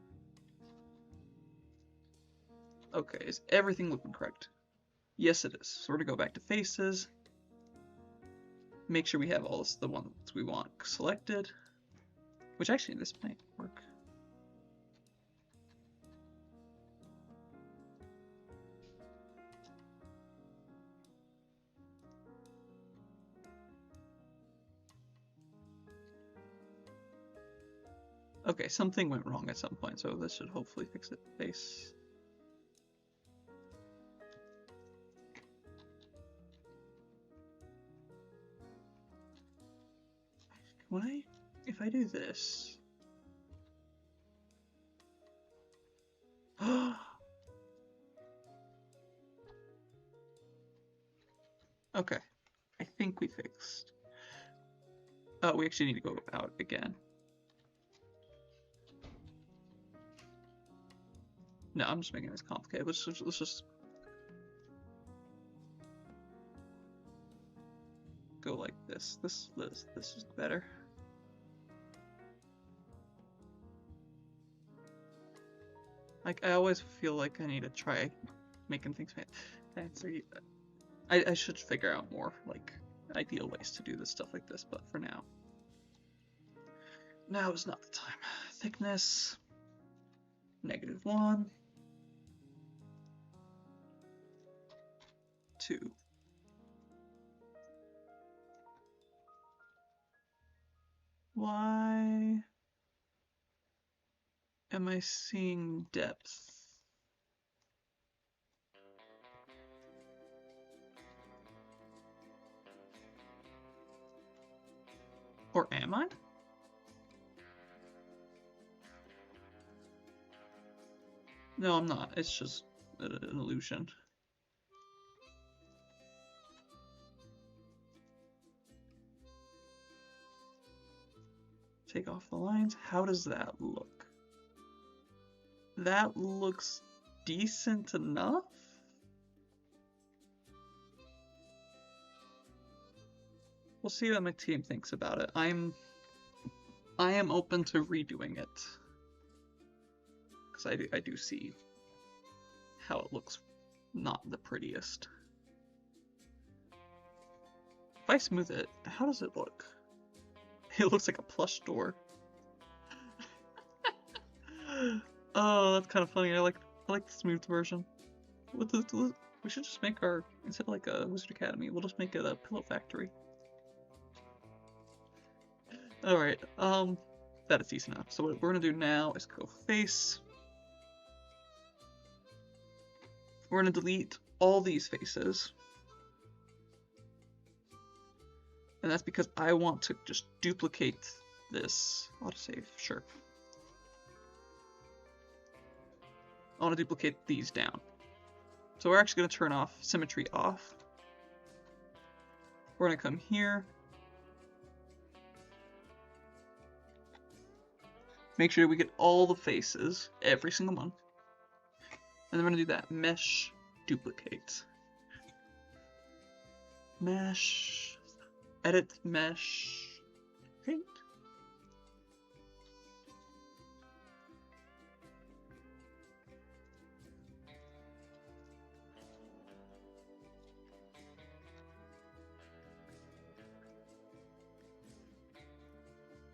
Okay, is everything looking correct? Yes, it is. So we're gonna go back to faces. Make sure we have all the ones we want selected. Which actually, this might work. Okay, something went wrong at some point, so this should hopefully fix it. Face. If I do this... Okay, I think we fixed. Oh, we actually need to go out again. No, I'm just making this complicated. Let's just go like this. This is better. Like, I always feel like I need to try making things fancy. I should figure out more, like, ideal ways to do this stuff like this, but for now. Now is not the time. Thickness, -1. 2. Why am I seeing depth? Or am I? No, I'm not. It's just an illusion. Take off the lines. How does that look? That looks decent enough. We'll see what my team thinks about it. I am open to redoing it. Because I do see how it looks not the prettiest. If I smooth it, how does it look? It looks like a plush door. Oh, that's kind of funny. I like the smooth version. We should just make our, instead of like a Wizard Academy, we'll just make it a pillow factory. Alright, that is decent enough. So what we're gonna do now is go face. We're gonna delete all these faces. And that's because I want to just duplicate this. Autosave, sure. I want to duplicate these down. So we're actually going to turn off symmetry off. We're going to come here. Make sure we get all the faces, every single one. And then we're going to do that mesh duplicate. Mesh, edit mesh, right?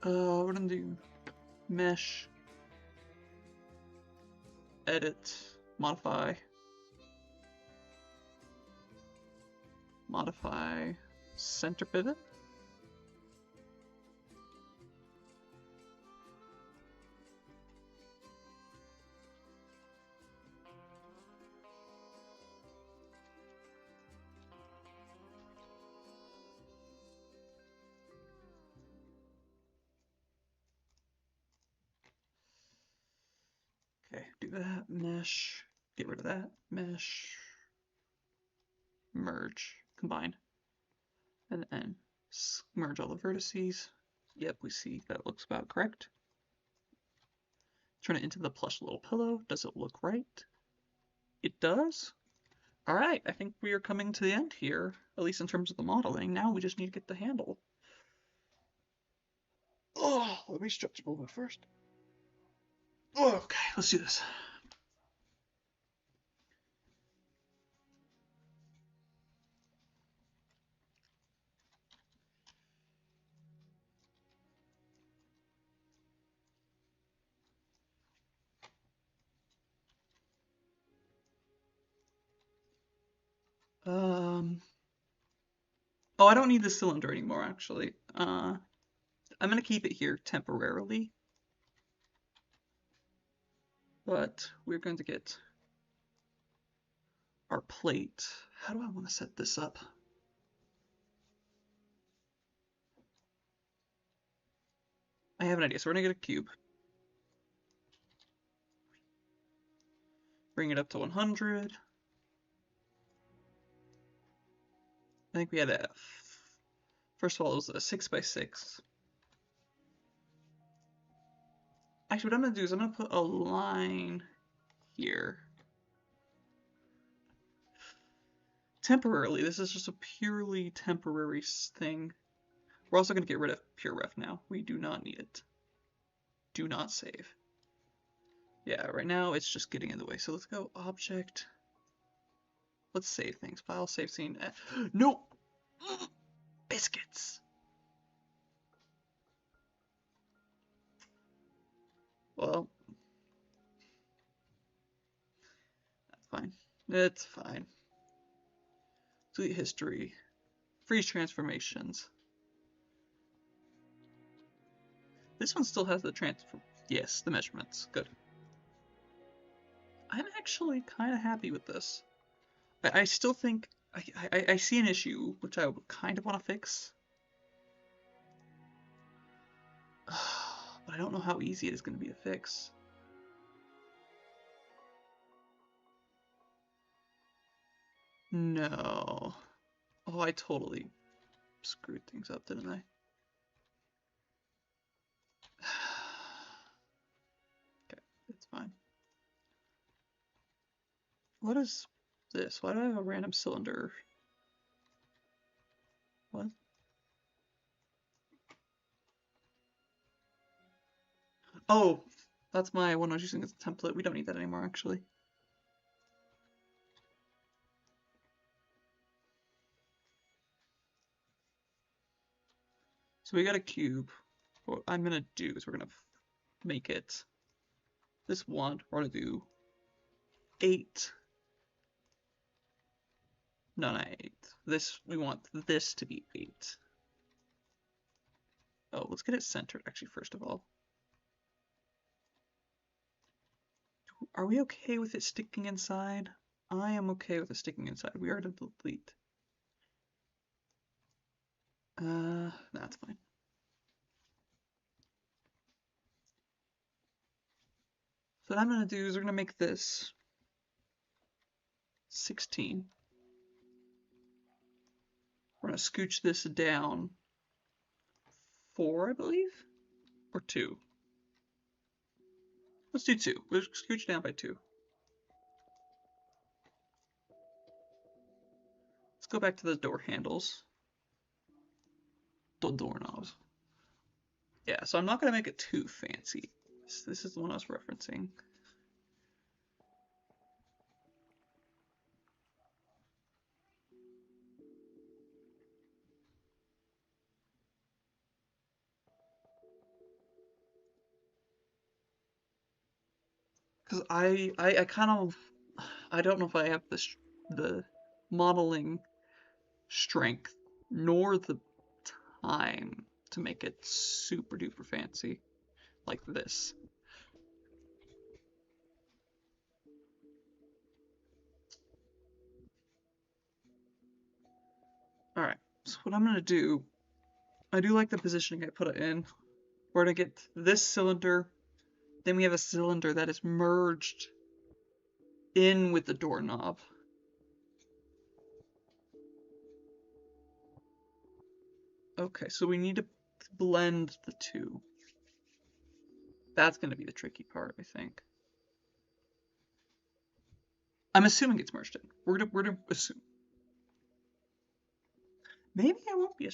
We're gonna do mesh, edit, modify, center pivot. Okay, do that, mesh, get rid of that, mesh, merge, combine, and then merge all the vertices. Yep, we see that looks about correct. Turn it into the plush little pillow. Does it look right? It does. Alright, I think we are coming to the end here, at least in terms of the modeling. Now we just need to get the handle. Oh, let me stretch a little bit first. Okay, let's do this. Oh, I don't need the cylinder anymore, actually. I'm gonna keep it here temporarily. But we're going to get our plate. How do I want to set this up? I have an idea. So we're going to get a cube. Bring it up to 100. I think we had a... First of all, it was a 6x6. Actually, what I'm going to do is I'm going to put a line here. Temporarily. This is just a purely temporary thing. We're also going to get rid of pure ref now. We do not need it. Do not save. Yeah, right now it's just getting in the way. So let's go object. Let's save things. File, save scene. No! Biscuits! Well, that's fine. It's fine. Delete history. Freeze transformations. This one still has the transfer. Yes, the measurements. Good. I'm actually kind of happy with this. I still think I see an issue which I would kind of want to fix. But I don't know how easy it is going to be to fix. No. Oh, I totally screwed things up, didn't I? Okay, it's fine. What is this? Why do I have a random cylinder? What? Oh, that's my one I was using as a template. We don't need that anymore, actually. So we got a cube. What I'm gonna do is we're gonna make it this one. We're gonna do 8. No, not 8. This, we want this to be 8. Oh, let's get it centered actually first of all. Are we okay with it sticking inside? I am okay with it sticking inside. We are to delete. That's fine. So what I'm gonna do is we're gonna make this 16. We're gonna scooch this down 4, I believe, or 2. Let's do 2. We'll scooch down by 2. Let's go back to the door handles. The doorknobs. Yeah, so I'm not gonna make it too fancy. This is the one I was referencing. Because I kind of, I don't know if I have the modeling strength nor the time to make it super duper fancy like this. Alright, so what I'm gonna do, I do like the positioning I put it in. We're gonna get this cylinder, then we have a cylinder that is merged in with the doorknob. Okay, so we need to blend the two. That's gonna be the tricky part, I think. I'm assuming it's merged in. We're gonna assume. Maybe I won't be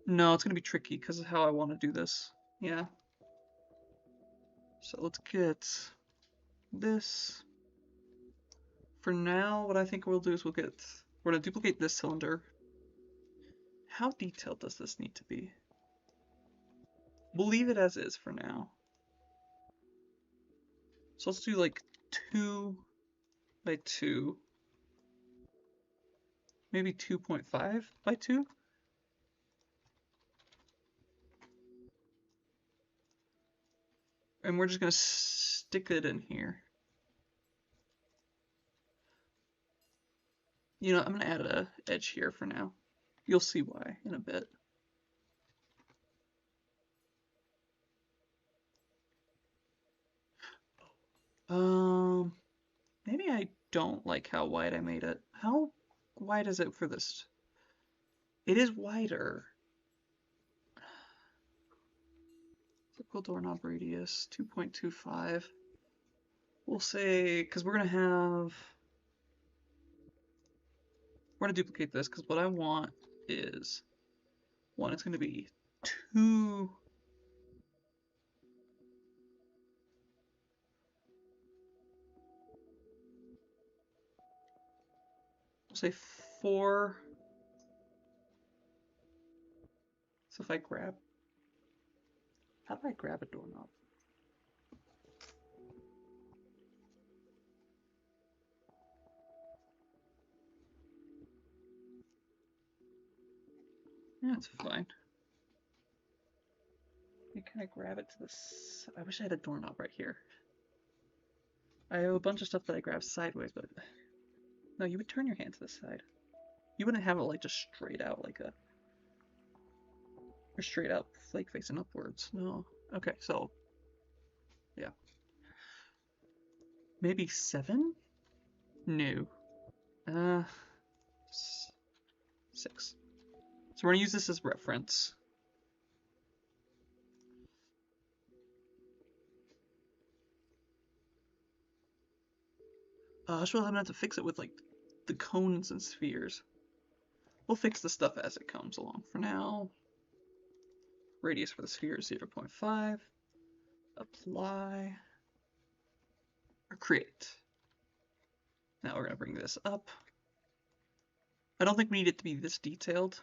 no, it's gonna be tricky because of how I want to do this. Yeah. So let's get this. For now, what I think we'll do is we're gonna duplicate this cylinder. How detailed does this need to be? We'll leave it as is for now. So let's do like 2 by 2. Maybe 2.5 by 2. And we're just gonna stick it in here. You know, I'm gonna add a edge here for now. You'll see why in a bit. Maybe I don't like how wide I made it. How wide is it for this? It is wider. Circle doorknob radius, 2.25. We'll say, because we're gonna duplicate this, because what I want is, one, it's gonna be 2. We'll say 4. So if I grab, how do I grab a doorknob? Yeah, it's fine. Can I grab it to this? I wish I had a doorknob right here. I have a bunch of stuff that I grab sideways, but no, you would turn your hand to the side. You wouldn't have it like just straight out like a, or straight out like facing upwards. No. Okay, so yeah. Maybe 7? No. 6. So we're gonna use this as reference. I should have to fix it with like the cones and spheres. We'll fix the stuff as it comes along. For now, radius for the sphere is 0.5. Apply. Or create. Now we're going to bring this up. I don't think we need it to be this detailed.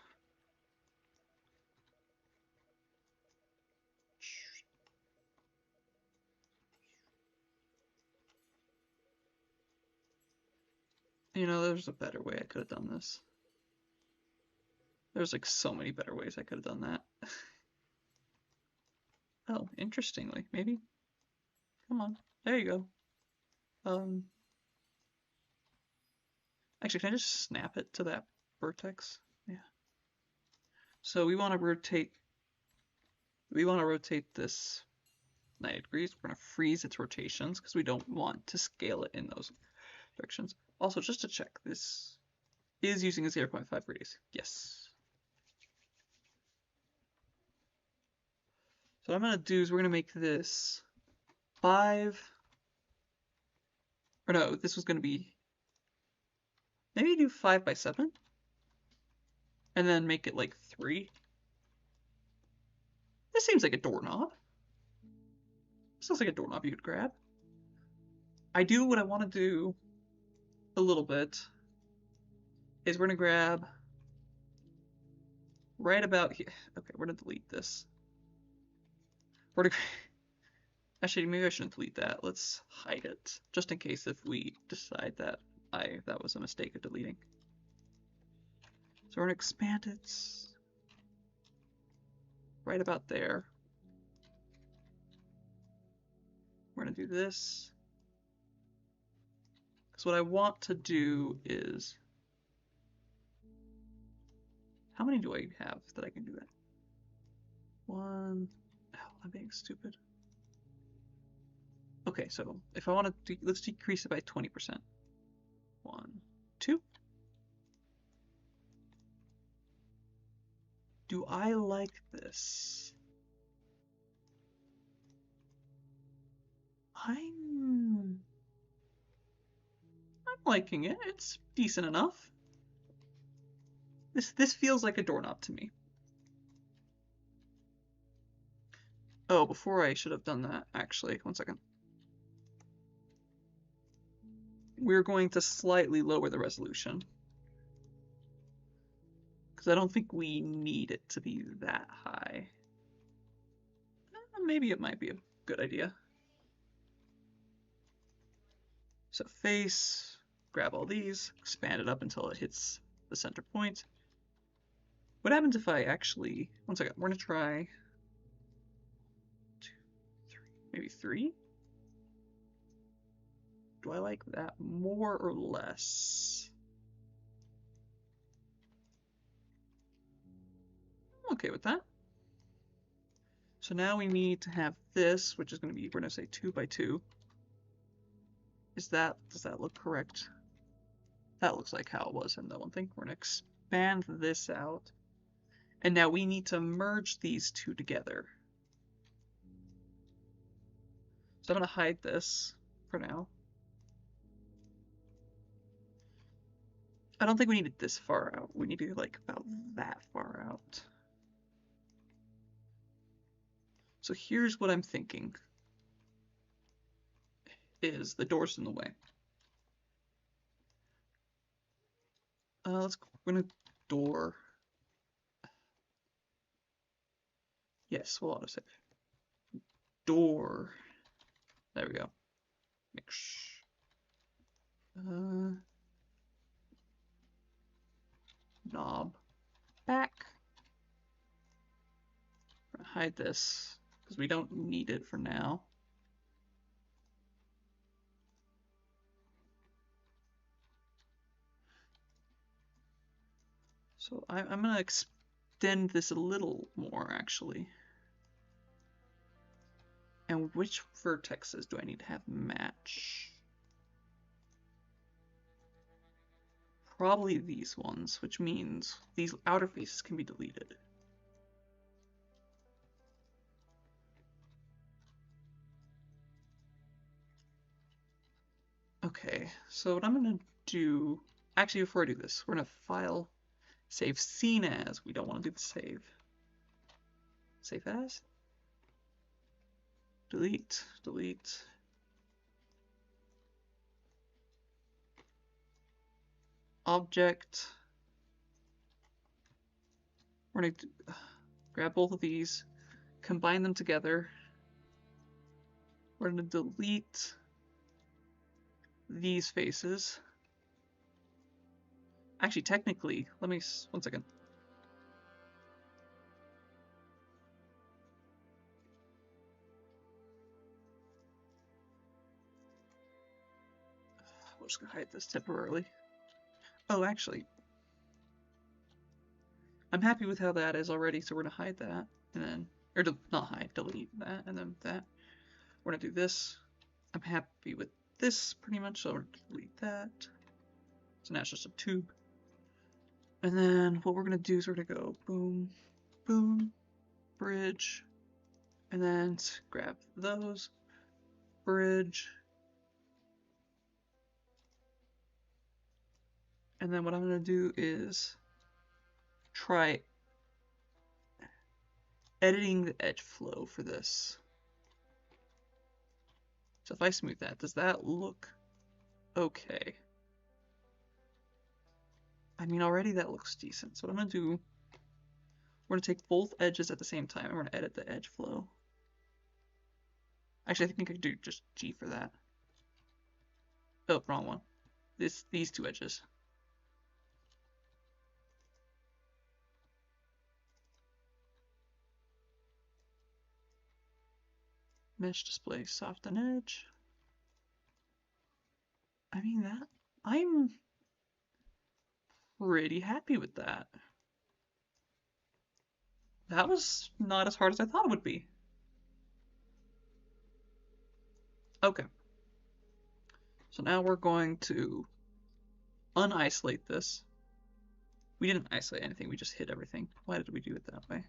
You know, there's a better way I could have done this. There's like so many better ways I could have done that. Oh, interestingly, maybe. Come on, there you go. Actually, can I just snap it to that vertex? Yeah. So we want to rotate. We want to rotate this 90 degrees. We're going to freeze its rotations because we don't want to scale it in those directions. Also, just to check, this is using a 0.5 radius. Yes. So what I'm going to do is we're going to make this 5. Or no, this was going to be, maybe do 5 by 7. And then make it like 3. This seems like a doorknob. This looks like a doorknob you could grab. I do what I want to do a little bit is we're going to grab right about here. Okay, we're going to delete this. We're going to... Actually, maybe I shouldn't delete that. Let's hide it, just in case if we decide that that was a mistake of deleting. So we're going to expand it right about there. We're going to do this. Because what I want to do is... How many do I have that I can do that? 1... Oh, I'm being stupid. Okay, so if I want to, let's decrease it by 20%. 1, 2. Do I like this? I'm liking it. It's decent enough. This feels like a doorknob to me. Oh, before I should have done that, actually. 1 second. We're going to slightly lower the resolution. Because I don't think we need it to be that high. Maybe it might be a good idea. So face, grab all these, expand it up until it hits the center point. What happens if I actually... 1 second, we're going to try... 2, 3, maybe 3? Do I like that more or less? I'm okay with that. So now we need to have this, which is going to be, we're going to say 2 by 2. Does that look correct? That looks like how it was in the one thing. We're going to expand this out. And now we need to merge these two together. So I'm going to hide this for now. I don't think we need it this far out. We need it like about that far out. So here's what I'm thinking. Is the door's in the way. We're gonna door. Yes, we'll autosave. Door. There we go. Knob. Back. Hide this because we don't need it for now. So I'm going to extend this a little more, actually. And which vertexes do I need to have match? Probably these ones, which means these outer faces can be deleted. Okay, so what I'm gonna do, actually before I do this, we're gonna file, save scene as, we don't want to do the save. Save as? Delete, delete. Object. We're gonna grab both of these, combine them together. We're gonna delete these faces. Actually, technically, let me, one second. We're just gonna hide this temporarily. Oh, actually, I'm happy with how that is already, so we're gonna hide that, and then, or not hide, delete that, and then that. We're gonna do this. I'm happy with this pretty much, so we're gonna delete that. So now it's just a tube. And then what we're gonna do is we're gonna go boom, boom, bridge, and then grab those, bridge, and then what I'm gonna do is try editing the edge flow for this. So if I smooth that, does that look okay? I mean, already that looks decent. So what I'm gonna do, we're gonna take both edges at the same time and we're gonna edit the edge flow. Actually, I think I could do just G for that. Oh, wrong one. These two edges. Mesh display, soften edge. I mean that, I'm pretty happy with that. That was not as hard as I thought it would be. Okay. So now we're going to unisolate this. We didn't isolate anything, we just hid everything. Why did we do it that way?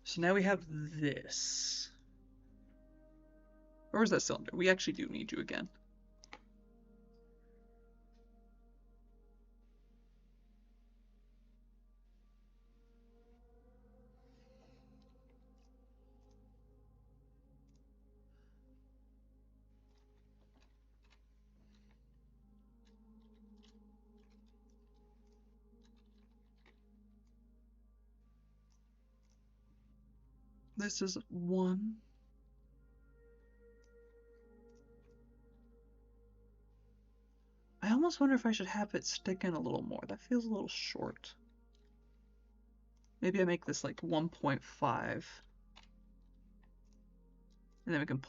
So now we have this. Where's that cylinder? We actually do need you again. This is 1. I almost wonder if I should have it stick in a little more. That feels a little short. Maybe I make this like 1.5. And then we can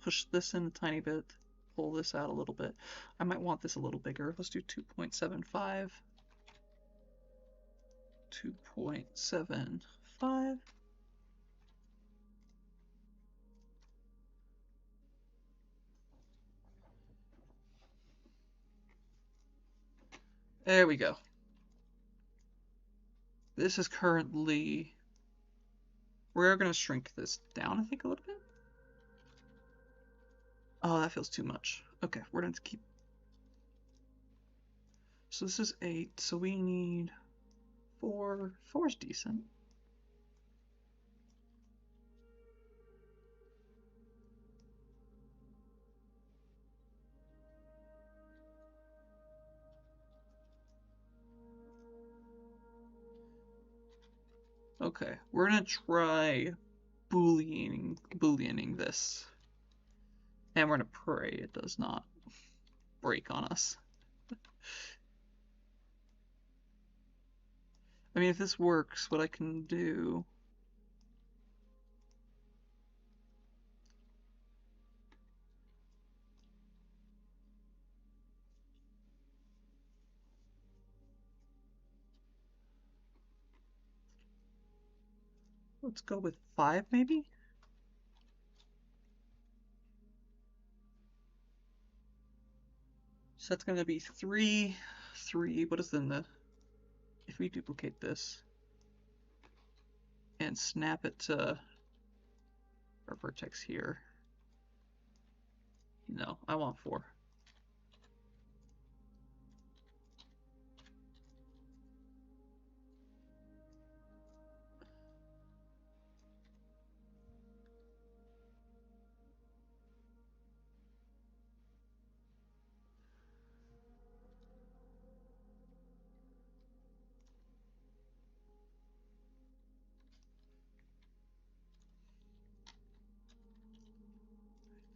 push this in a tiny bit, pull this out a little bit. I might want this a little bigger. Let's do 2.75. 2.75. There we go. This is currently, we're going to shrink this down, I think, a little bit. Oh, that feels too much. Okay, we're going to keep. So this is 8, so we need 4. 4 is decent. Okay, we're gonna try booleaning this. And we're gonna pray it does not break on us. I mean, if this works, what I can do... Let's go with 5, maybe? So that's gonna be 3, 3. What is in the... If we duplicate this and snap it to our vertex here, No, I want 4.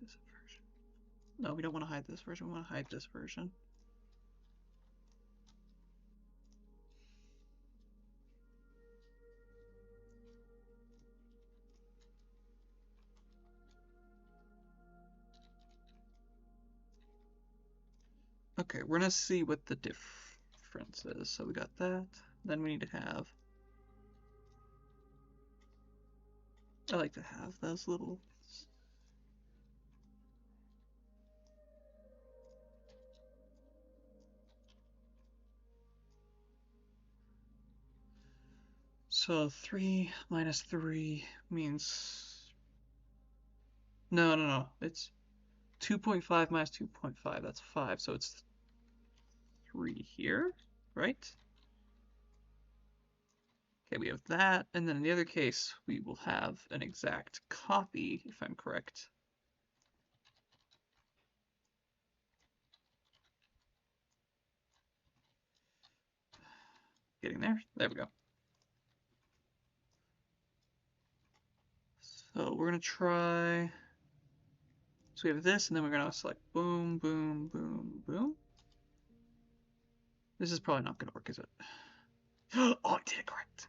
This version. No, we don't want to hide this version. We want to hide this version. Okay, we're gonna see what the difference is. So we got that. Then we need to have. I like to have those little. So 3 minus 3 means. No. It's 2.5 minus 2.5. That's 5. So it's 3 here, right? Okay, we have that. And then in the other case, we will have an exact copy, if I'm correct. Getting there. There we go. So we're going to try. So we have this, and then we're going to select boom, boom, boom, boom. This is probably not going to work, is it? Oh, I did it correct.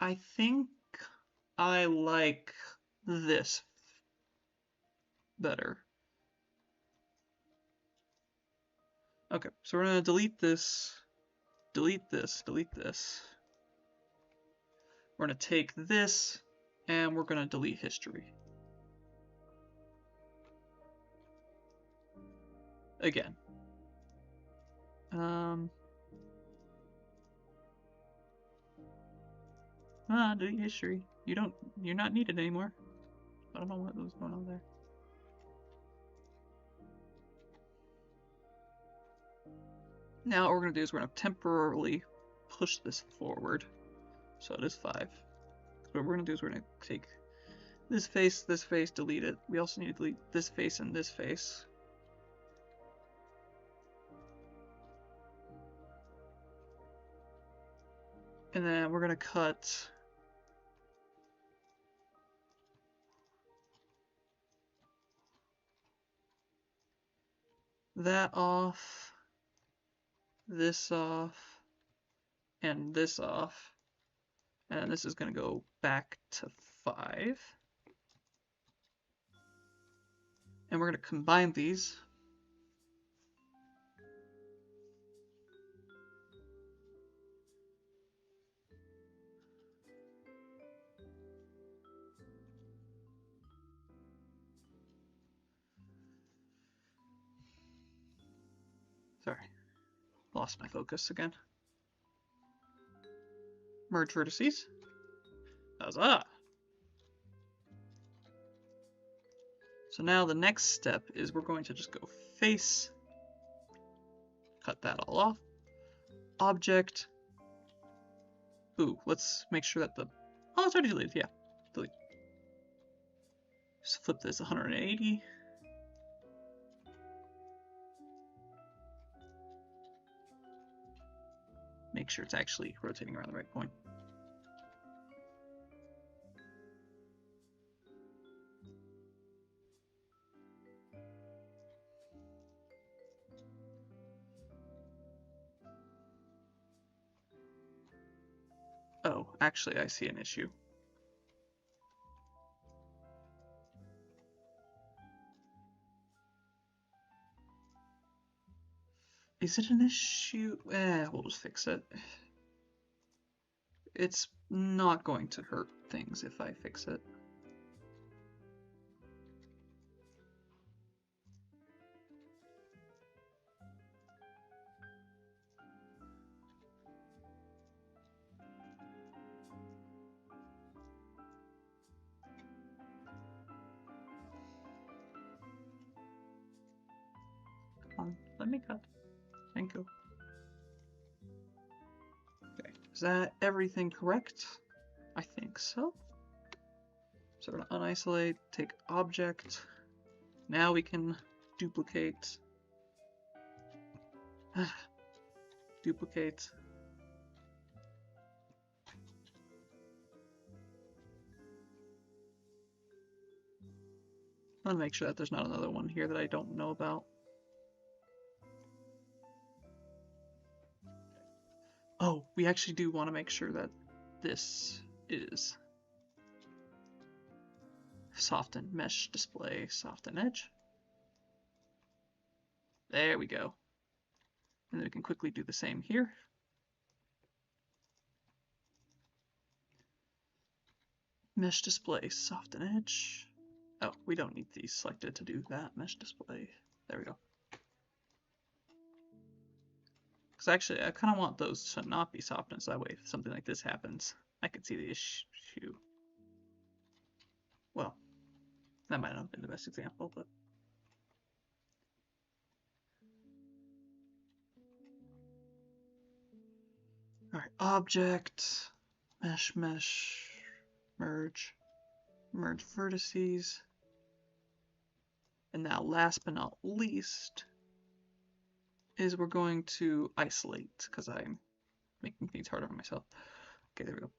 I think I like this better. Okay, so we're gonna delete this, delete this, delete this. We're gonna take this, and we're gonna delete history. Again. Delete history. You're not needed anymore. I don't know what was going on there. Now what we're going to do is we're going to temporarily push this forward. So it is 5. What we're going to do is we're going to take this face, delete it. We also need to delete this face and this face. And then we're going to cut that off, this off, and this off. And this is going to go back to 5. And we're going to combine these. Sorry, lost my focus again. Merge vertices. Huzzah! So now the next step is we're going to just go face, cut that all off, object. Ooh, let's make sure that oh, it's already deleted, yeah, delete. Just flip this 180. Make sure it's actually rotating around the right point. actually, I see an issue. Is it an issue? We'll just fix it. It's not going to hurt things if I fix it. Come on, let me cut. Thank you. Okay, is that everything correct? I think so. So we're gonna unisolate, take object. Now we can duplicate. Duplicate. I want to make sure that there's not another one here that I don't know about. Oh, we actually do want to make sure that this is soften mesh display, soften edge. There we go. And then we can quickly do the same here. Mesh display, soften edge. Oh, we don't need these selected to do that. Mesh display. There we go. Because actually, I kind of want those to not be softened, so that way if something like this happens, I could see the issue. Well, that might not have been the best example, but... Alright, object, mesh, merge vertices. And now last but not least is we're going to isolate, because I'm making things harder for myself. Okay, there we go.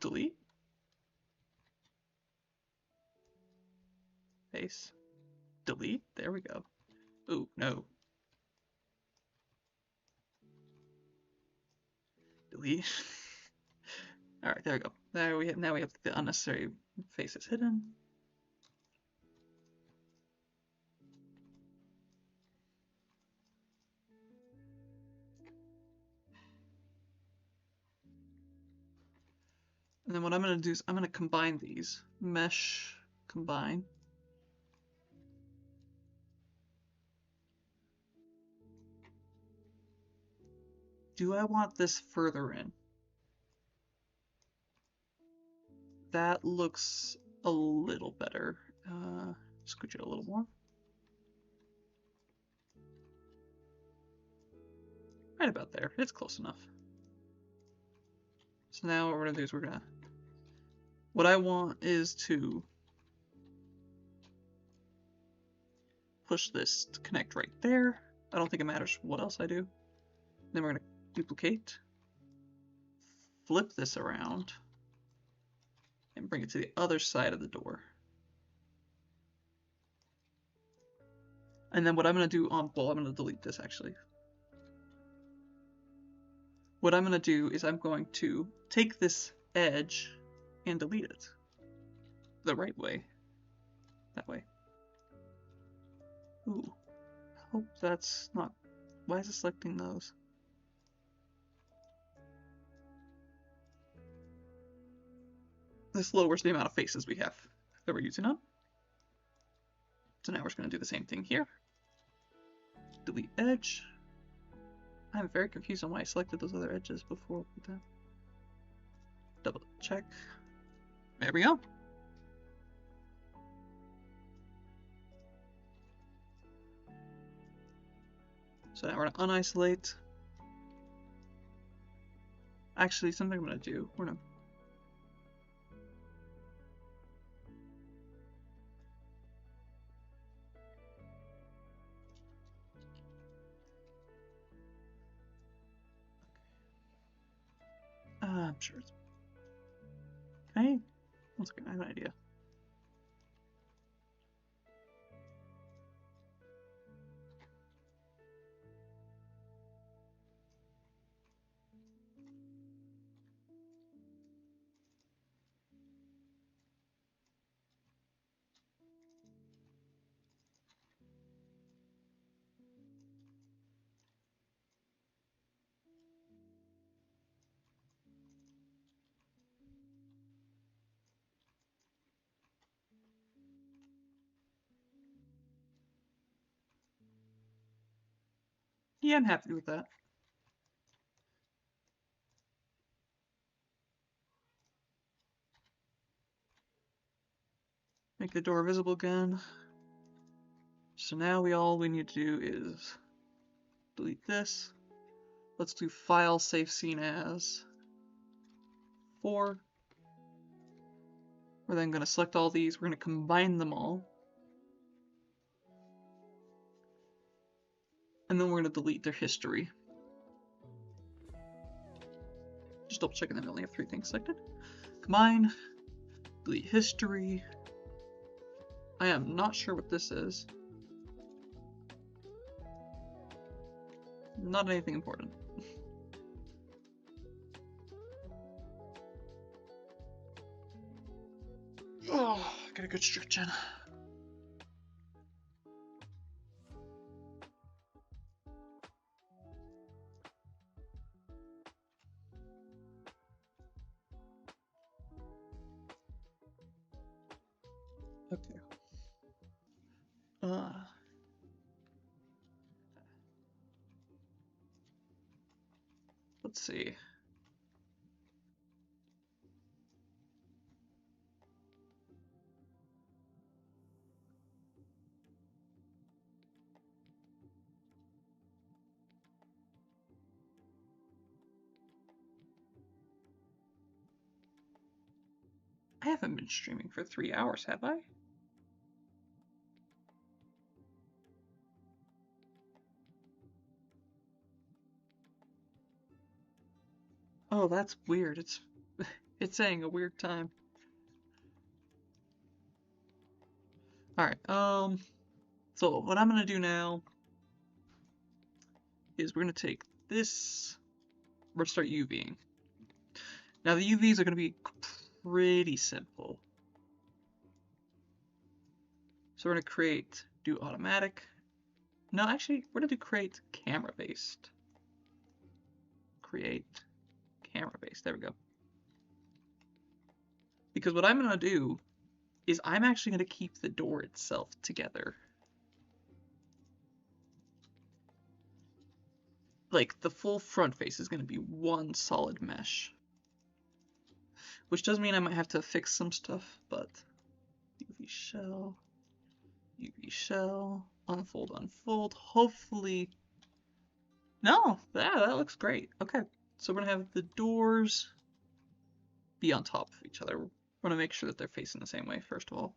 Delete. Face. Delete. There we go. Ooh, no. Delete. Alright, there we go. Now we have the unnecessary faces hidden. And then what I'm going to do is I'm going to combine these. Mesh, combine. Do I want this further in? That looks a little better. Scooch it a little more. Right about there. It's close enough. So now what we're going to do is what I want is to push this to connect right there. I don't think it matters what else I do. Then we're going to duplicate, flip this around, and bring it to the other side of the door. And then what I'm going to do I'm going to delete this actually. What I'm going to do is I'm going to take this edge and delete it the right way. That way. Ooh. Hope that's not... Why is it selecting those? This lowers the amount of faces we have that we're using up. So now we're just going to do the same thing here. Delete edge. I'm very confused on why I selected those other edges before. Double check. There we go. So now we're going to unisolate. Actually, something I'm going to do. We're going to... I'm sure it's... Hey, one second, I have an idea. Yeah, I'm happy with that. Make the door visible again. So now all we need to do is delete this. Let's do file save scene as 4. We're then going to select all these. We're going to combine them all. And then we're going to delete their history. Just double checking that we only have 3 things selected. Combine, delete history. I am not sure what this is. Not anything important. Oh, get a good stretch in. Okay. Let's see. I haven't been streaming for 3 hours, have I? Oh, that's weird. It's saying a weird time. Alright, so what I'm gonna do now is we're gonna take this, we're gonna start UVing. Now the UVs are gonna be pretty simple. So we're gonna do automatic. No, actually, we're gonna do create camera based. Create camera based, there we go. Because what I'm gonna do is I'm actually gonna keep the door itself together. Like, the full front face is going to be one solid mesh. Which does mean I might have to fix some stuff, but UV shell, unfold, unfold. Hopefully. No, that looks great. Okay, so we're going to have the doors be on top of each other. We're going to make sure that they're facing the same way, first of all.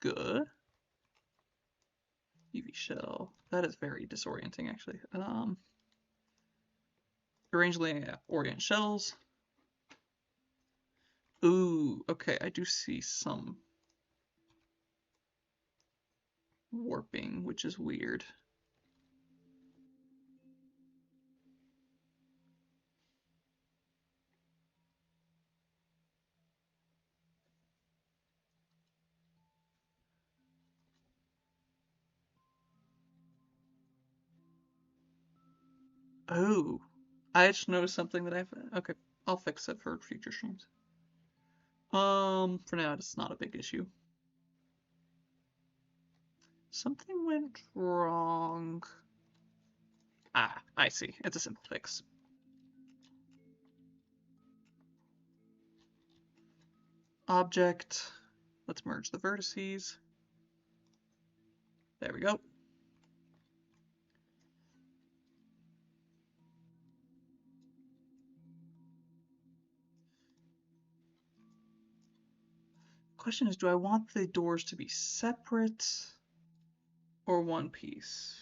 Good. UV shell. That is very disorienting, actually. Arrange orient shells. Ooh, okay, I do see some warping, which is weird. Oh, I just noticed something that okay, I'll fix it for future streams. For now, it's not a big issue. Something went wrong. Ah, I see. It's a simple fix. Object. Let's merge the vertices. There we go. Question is, do I want the doors to be separate or one piece?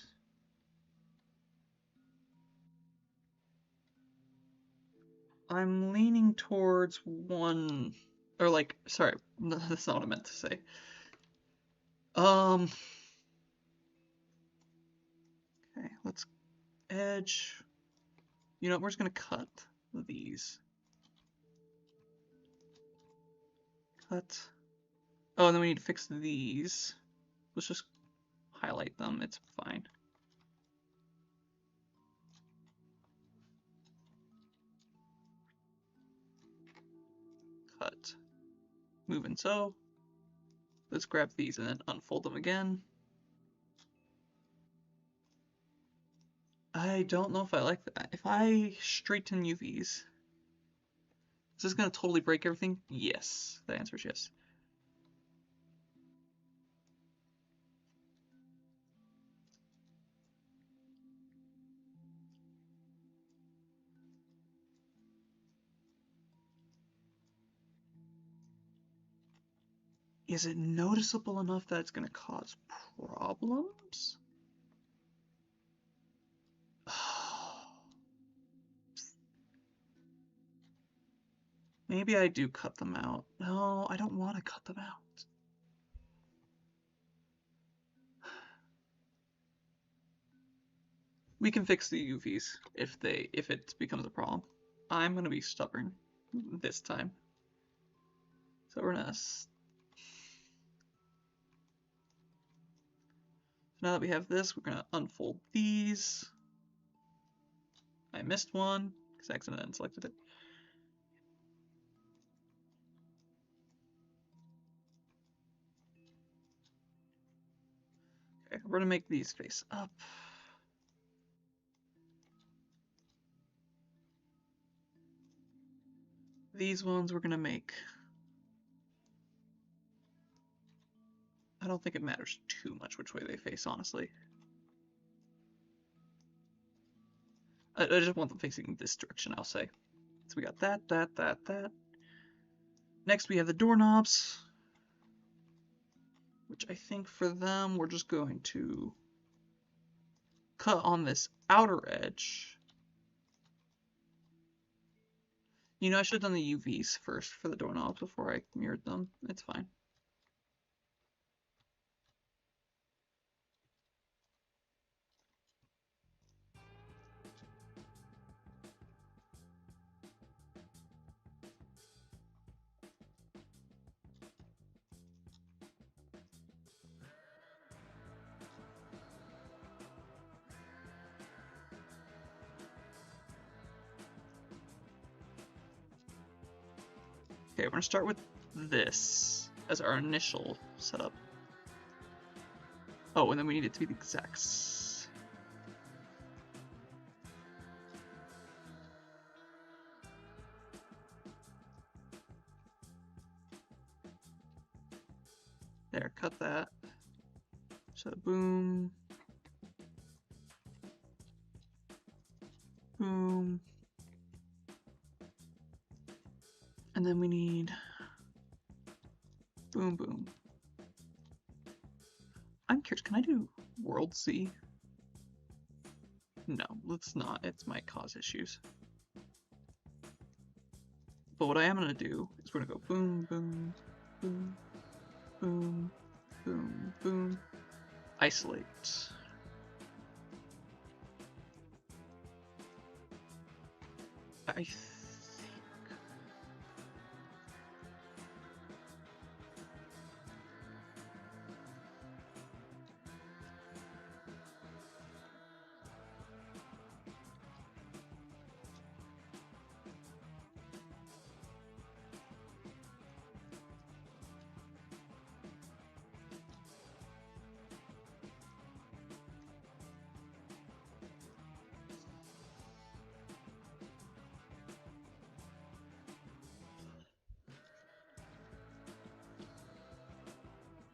I'm leaning towards one, or like, sorry, that's not what I meant to say. Okay, let's edge. You know, we're just gonna cut these. Cut. Oh, and then we need to fix these. Let's just highlight them, it's fine. Cut. Move and so. Let's grab these and then unfold them again. I don't know if I like that. If I straighten UVs, is this gonna totally break everything? Yes. The answer is yes. Is it noticeable enough that it's gonna cause problems? Maybe I do cut them out. No, I don't want to cut them out. We can fix the UVs if it becomes a problem. I'm gonna be stubborn this time. So we're gonna. Now that we have this, we're gonna unfold these. I missed one because I accidentally selected it. Okay, we're gonna make these face up. These ones we're gonna make. I don't think it matters too much which way they face, honestly. I just want them facing this direction, I'll say. So we got that, that, that, that. Next we have the doorknobs, which I think for them we're just going to cut on this outer edge. You know, I should have done the UVs first for the doorknobs before I mirrored them. It's fine. Okay, we're gonna start with this as our initial setup. Oh, and then we need it to be the exacts. There, cut that. So boom. Boom. And then we need boom, boom. I'm curious, can I do World C? No, let's not. It might cause issues. But what I am gonna do is we're gonna go boom, boom, boom, boom, boom, boom. Isolate. I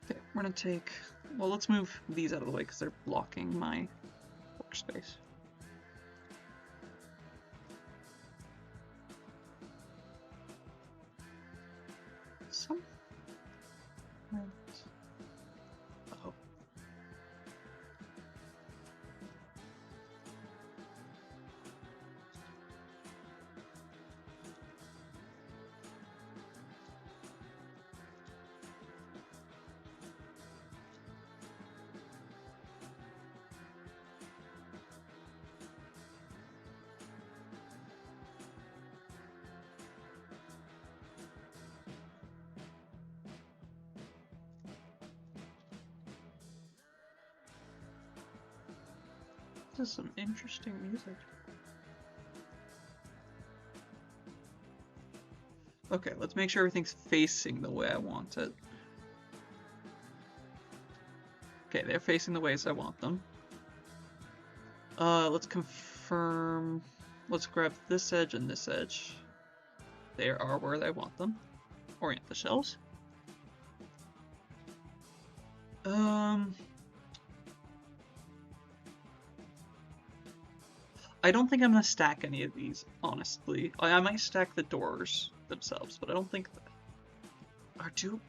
Okay, we're gonna take, well, let's move these out of the way because they're blocking my workspace. Some. Oh. This is some interesting music. Okay, let's make sure everything's facing the way I want it. Okay, they're facing the ways I want them. Let's confirm. Let's grab this edge and this edge. They are where I want them. Orient the shells. I don't think I'm gonna stack any of these, honestly. I might stack the doors themselves, but I don't think that. Are two.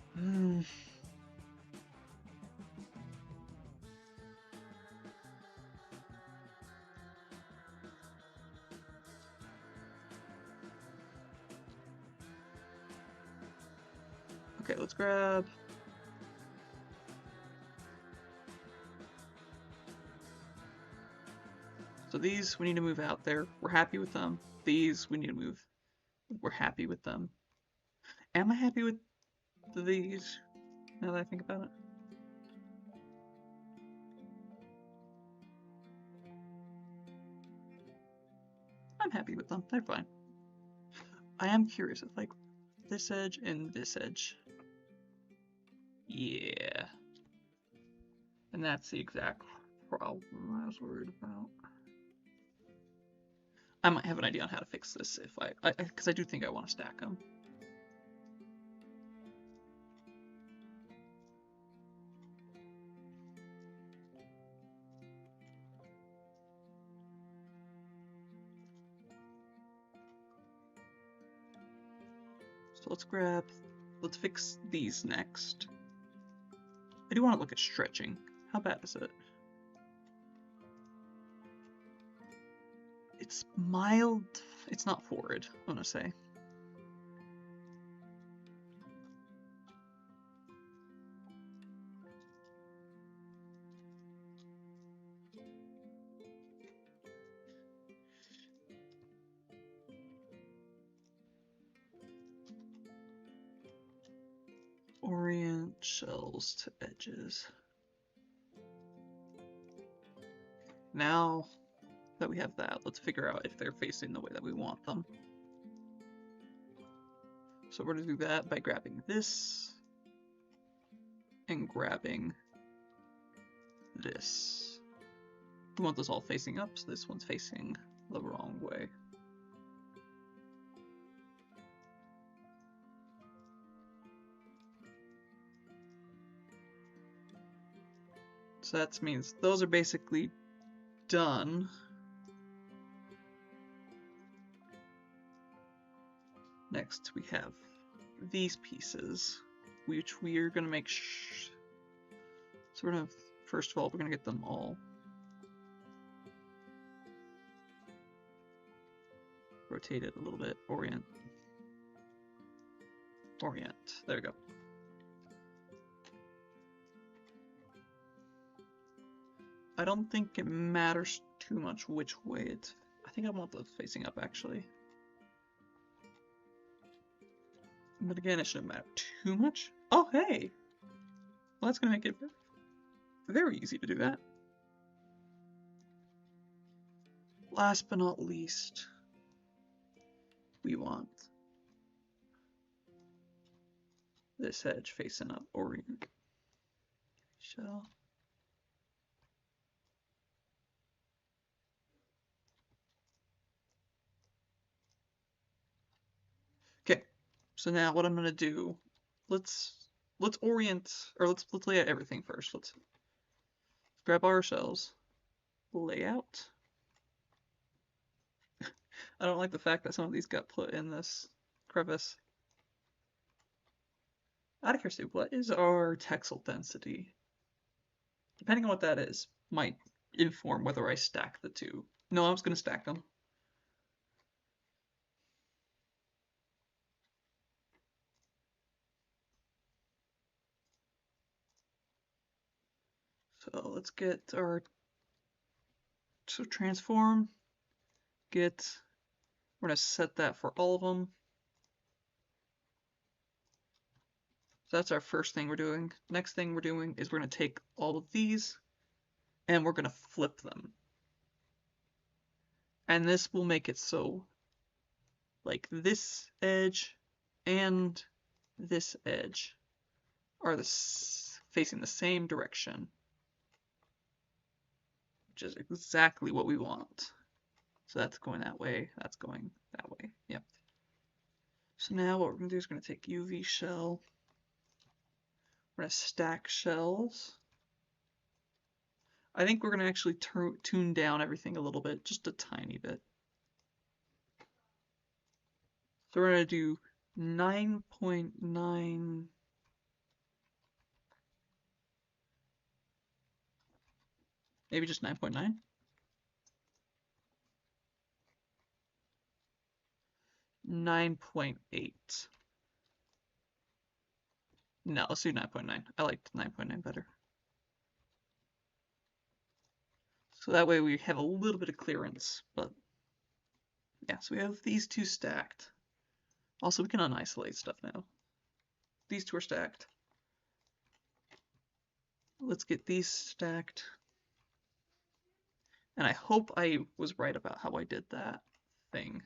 Okay, let's grab. So these, we need to move out there. We're happy with them. These, we need to move. We're happy with them. Am I happy with these, now that I think about it? I'm happy with them. They're fine. I am curious if, like, this edge and this edge. Yeah. And that's the exact problem I was worried about. I might have an idea on how to fix this if because I do think I want to stack them. So let's fix these next. I do want to look at stretching. How bad is it? It's mild. It's not forward, I want to say. Orient shells to edges. Now that we have that, let's figure out if they're facing the way that we want them. So we're going to do that by grabbing this and grabbing this. We want those all facing up, so this one's facing the wrong way. So that means those are basically done. Next we have these pieces, which we are going to make sort of, first of all, we're going to get them all rotated a little bit. Orient. There we go. I don't think it matters too much which way it's. I think I want those facing up, actually. But again, it shouldn't matter too much. Oh, hey! Well, that's going to make it very easy to do that. Last but not least, we want this edge facing up, orient. Shell. Okay, so now what I'm gonna do, let's orient, or let's lay out everything first. Let's grab our shells, layout. I don't like the fact that some of these got put in this crevice. Out of curiosity, what is our texel density? Depending on what that is, might inform whether I stack the two. No, I was gonna stack them. So let's get our transform, we're gonna set that for all of them. So that's our first thing we're doing. Next thing we're doing is we're gonna take all of these and we're gonna flip them. And this will make it so like this edge and this edge are facing the same direction. which is exactly what we want. So that's going that way, that's going that way. Yep. So now what we're going to do is going to take UV shell. We're going to stack shells. I think we're going to actually tune down everything a little bit, just a tiny bit. So we're going to do 9.9. Maybe just 9.9. 9.8. No, let's do 9.9. I liked 9.9 better. So that way we have a little bit of clearance, but yeah, so we have these two stacked. Also, we can unisolate stuff now. These two are stacked. Let's get these stacked. And I hope I was right about how I did that thing.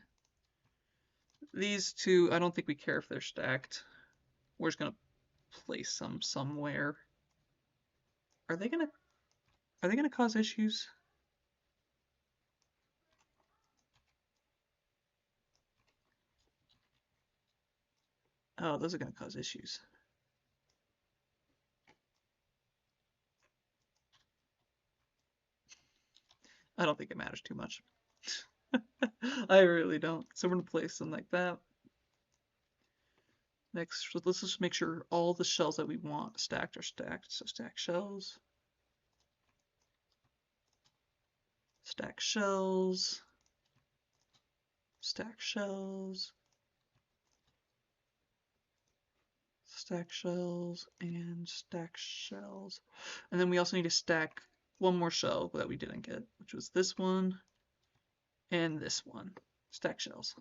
These two, I don't think we care if they're stacked. We're just gonna place them somewhere. Are they gonna cause issues? Oh, those are gonna cause issues. I don't think it matters too much. I really don't. So we're gonna place them like that. Next, let's just make sure all the shells that we want stacked are stacked. So stack shells. Stack shells. Stack shells. Stack shells and stack shells. And then we also need to stack one more shell that we didn't get, which was this one and this one. Stack shells.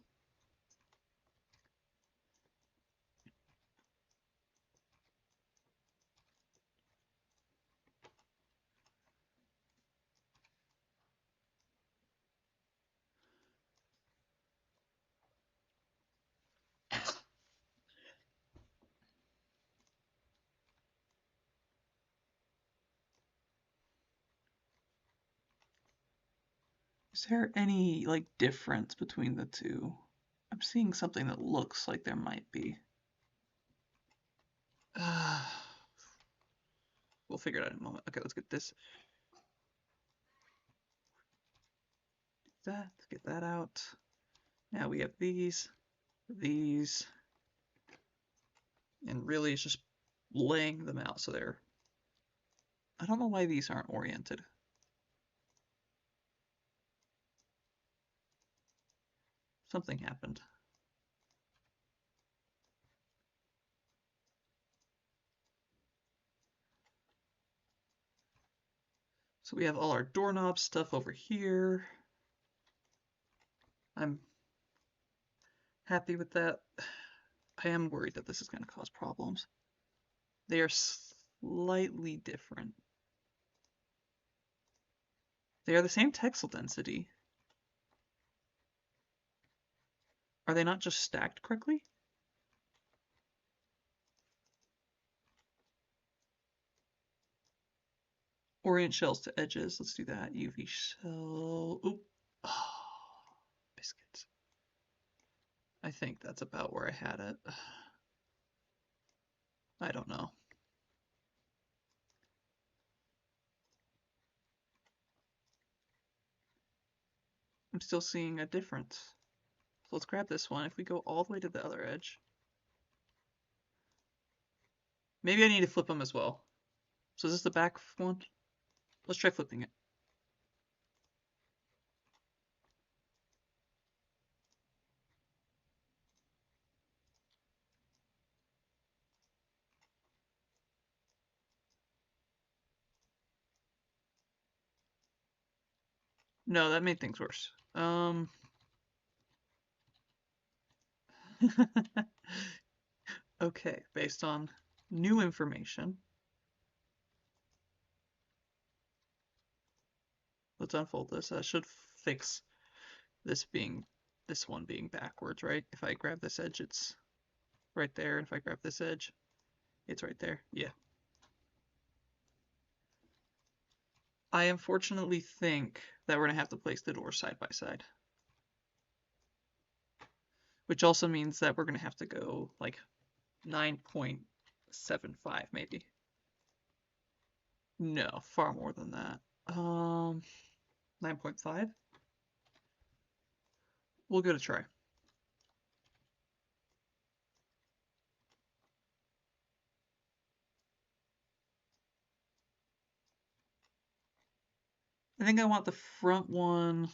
Is there any like difference between the two? I'm seeing something that looks like there might be. We'll figure it out in a moment. Okay, let's get this. Let's get that out. Now we have these, and really it's just laying them out so they're. I don't know why these aren't oriented. Something happened. So we have all our doorknob stuff over here. I'm happy with that. I am worried that this is going to cause problems. They are slightly different. They are the same texel density. Are they not just stacked correctly? Orient shells to edges. Let's do that. UV shell. Oop. Oh, biscuits. I think that's about where I had it. I don't know. I'm still seeing a difference. So let's grab this one. If we go all the way to the other edge. Maybe I need to flip them as well. So is this the back one? Let's try flipping it. No, that made things worse. Okay, based on new information, let's unfold this. That should fix this one being backwards, right? If I grab this edge, it's right there. If I grab this edge, it's right there. Yeah. I unfortunately think that we're gonna have to place the doors side by side. Which also means that we're gonna have to go like 9.75 maybe. No, far more than that. 9.5? We'll give it a try. I think I want the front one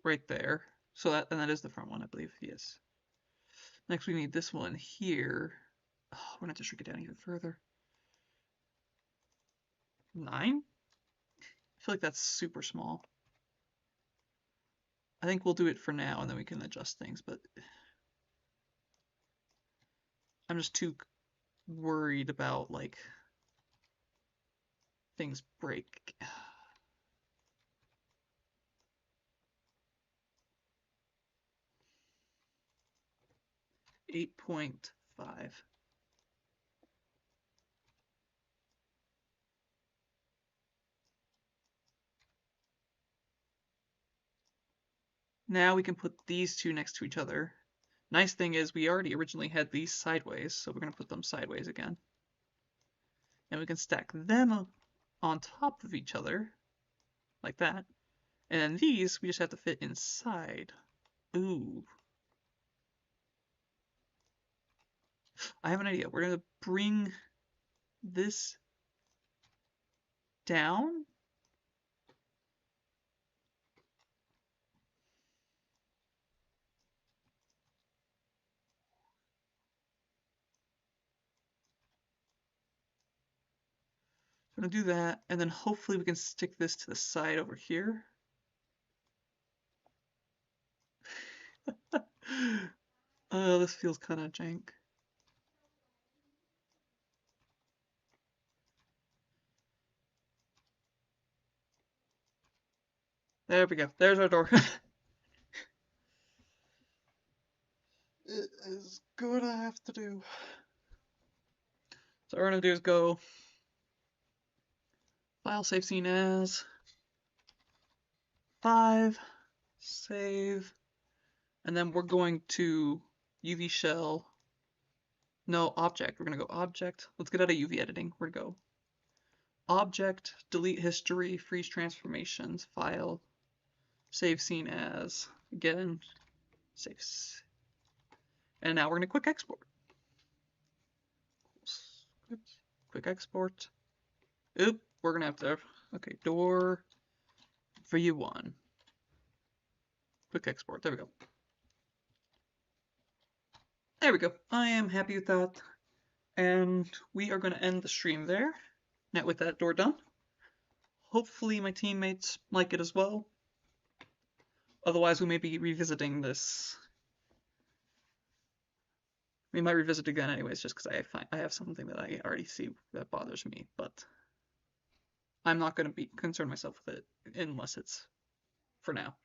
right there. So that is the front one, I believe. Yes. Next we need this one here. Oh, we're gonna have to shrink it down even further. 9? I feel like that's super small. I think we'll do it for now and then we can adjust things, but I'm just too worried about like things break. 8.5. Now we can put these two next to each other. Nice thing is we already originally had these sideways, so we're going to put them sideways again. And we can stack them on top of each other, like that. And then these, we just have to fit inside. Ooh. I have an idea. We're going to bring this down. We're going to do that, and then hopefully we can stick this to the side over here. Oh, this feels kind of jank. There we go. There's our door. It is good I have to do. So what we're gonna do is go file, save scene as 5, save, and then we're going to UV shell. No, object. We're gonna go object. Let's get out of UV editing. We're gonna go object, delete history, freeze transformations, file, save scene as, again, save. And now we're gonna quick export. Quick export. Oop, we're gonna have to, okay, door view1. Quick export, there we go. There we go. I am happy with that. And we are gonna end the stream there. Now with that door done. Hopefully my teammates like it as well. Otherwise we may be revisiting this. We might revisit again anyways, just because I have something that I already see that bothers me, but I'm not going to be concern myself with it unless it's for now.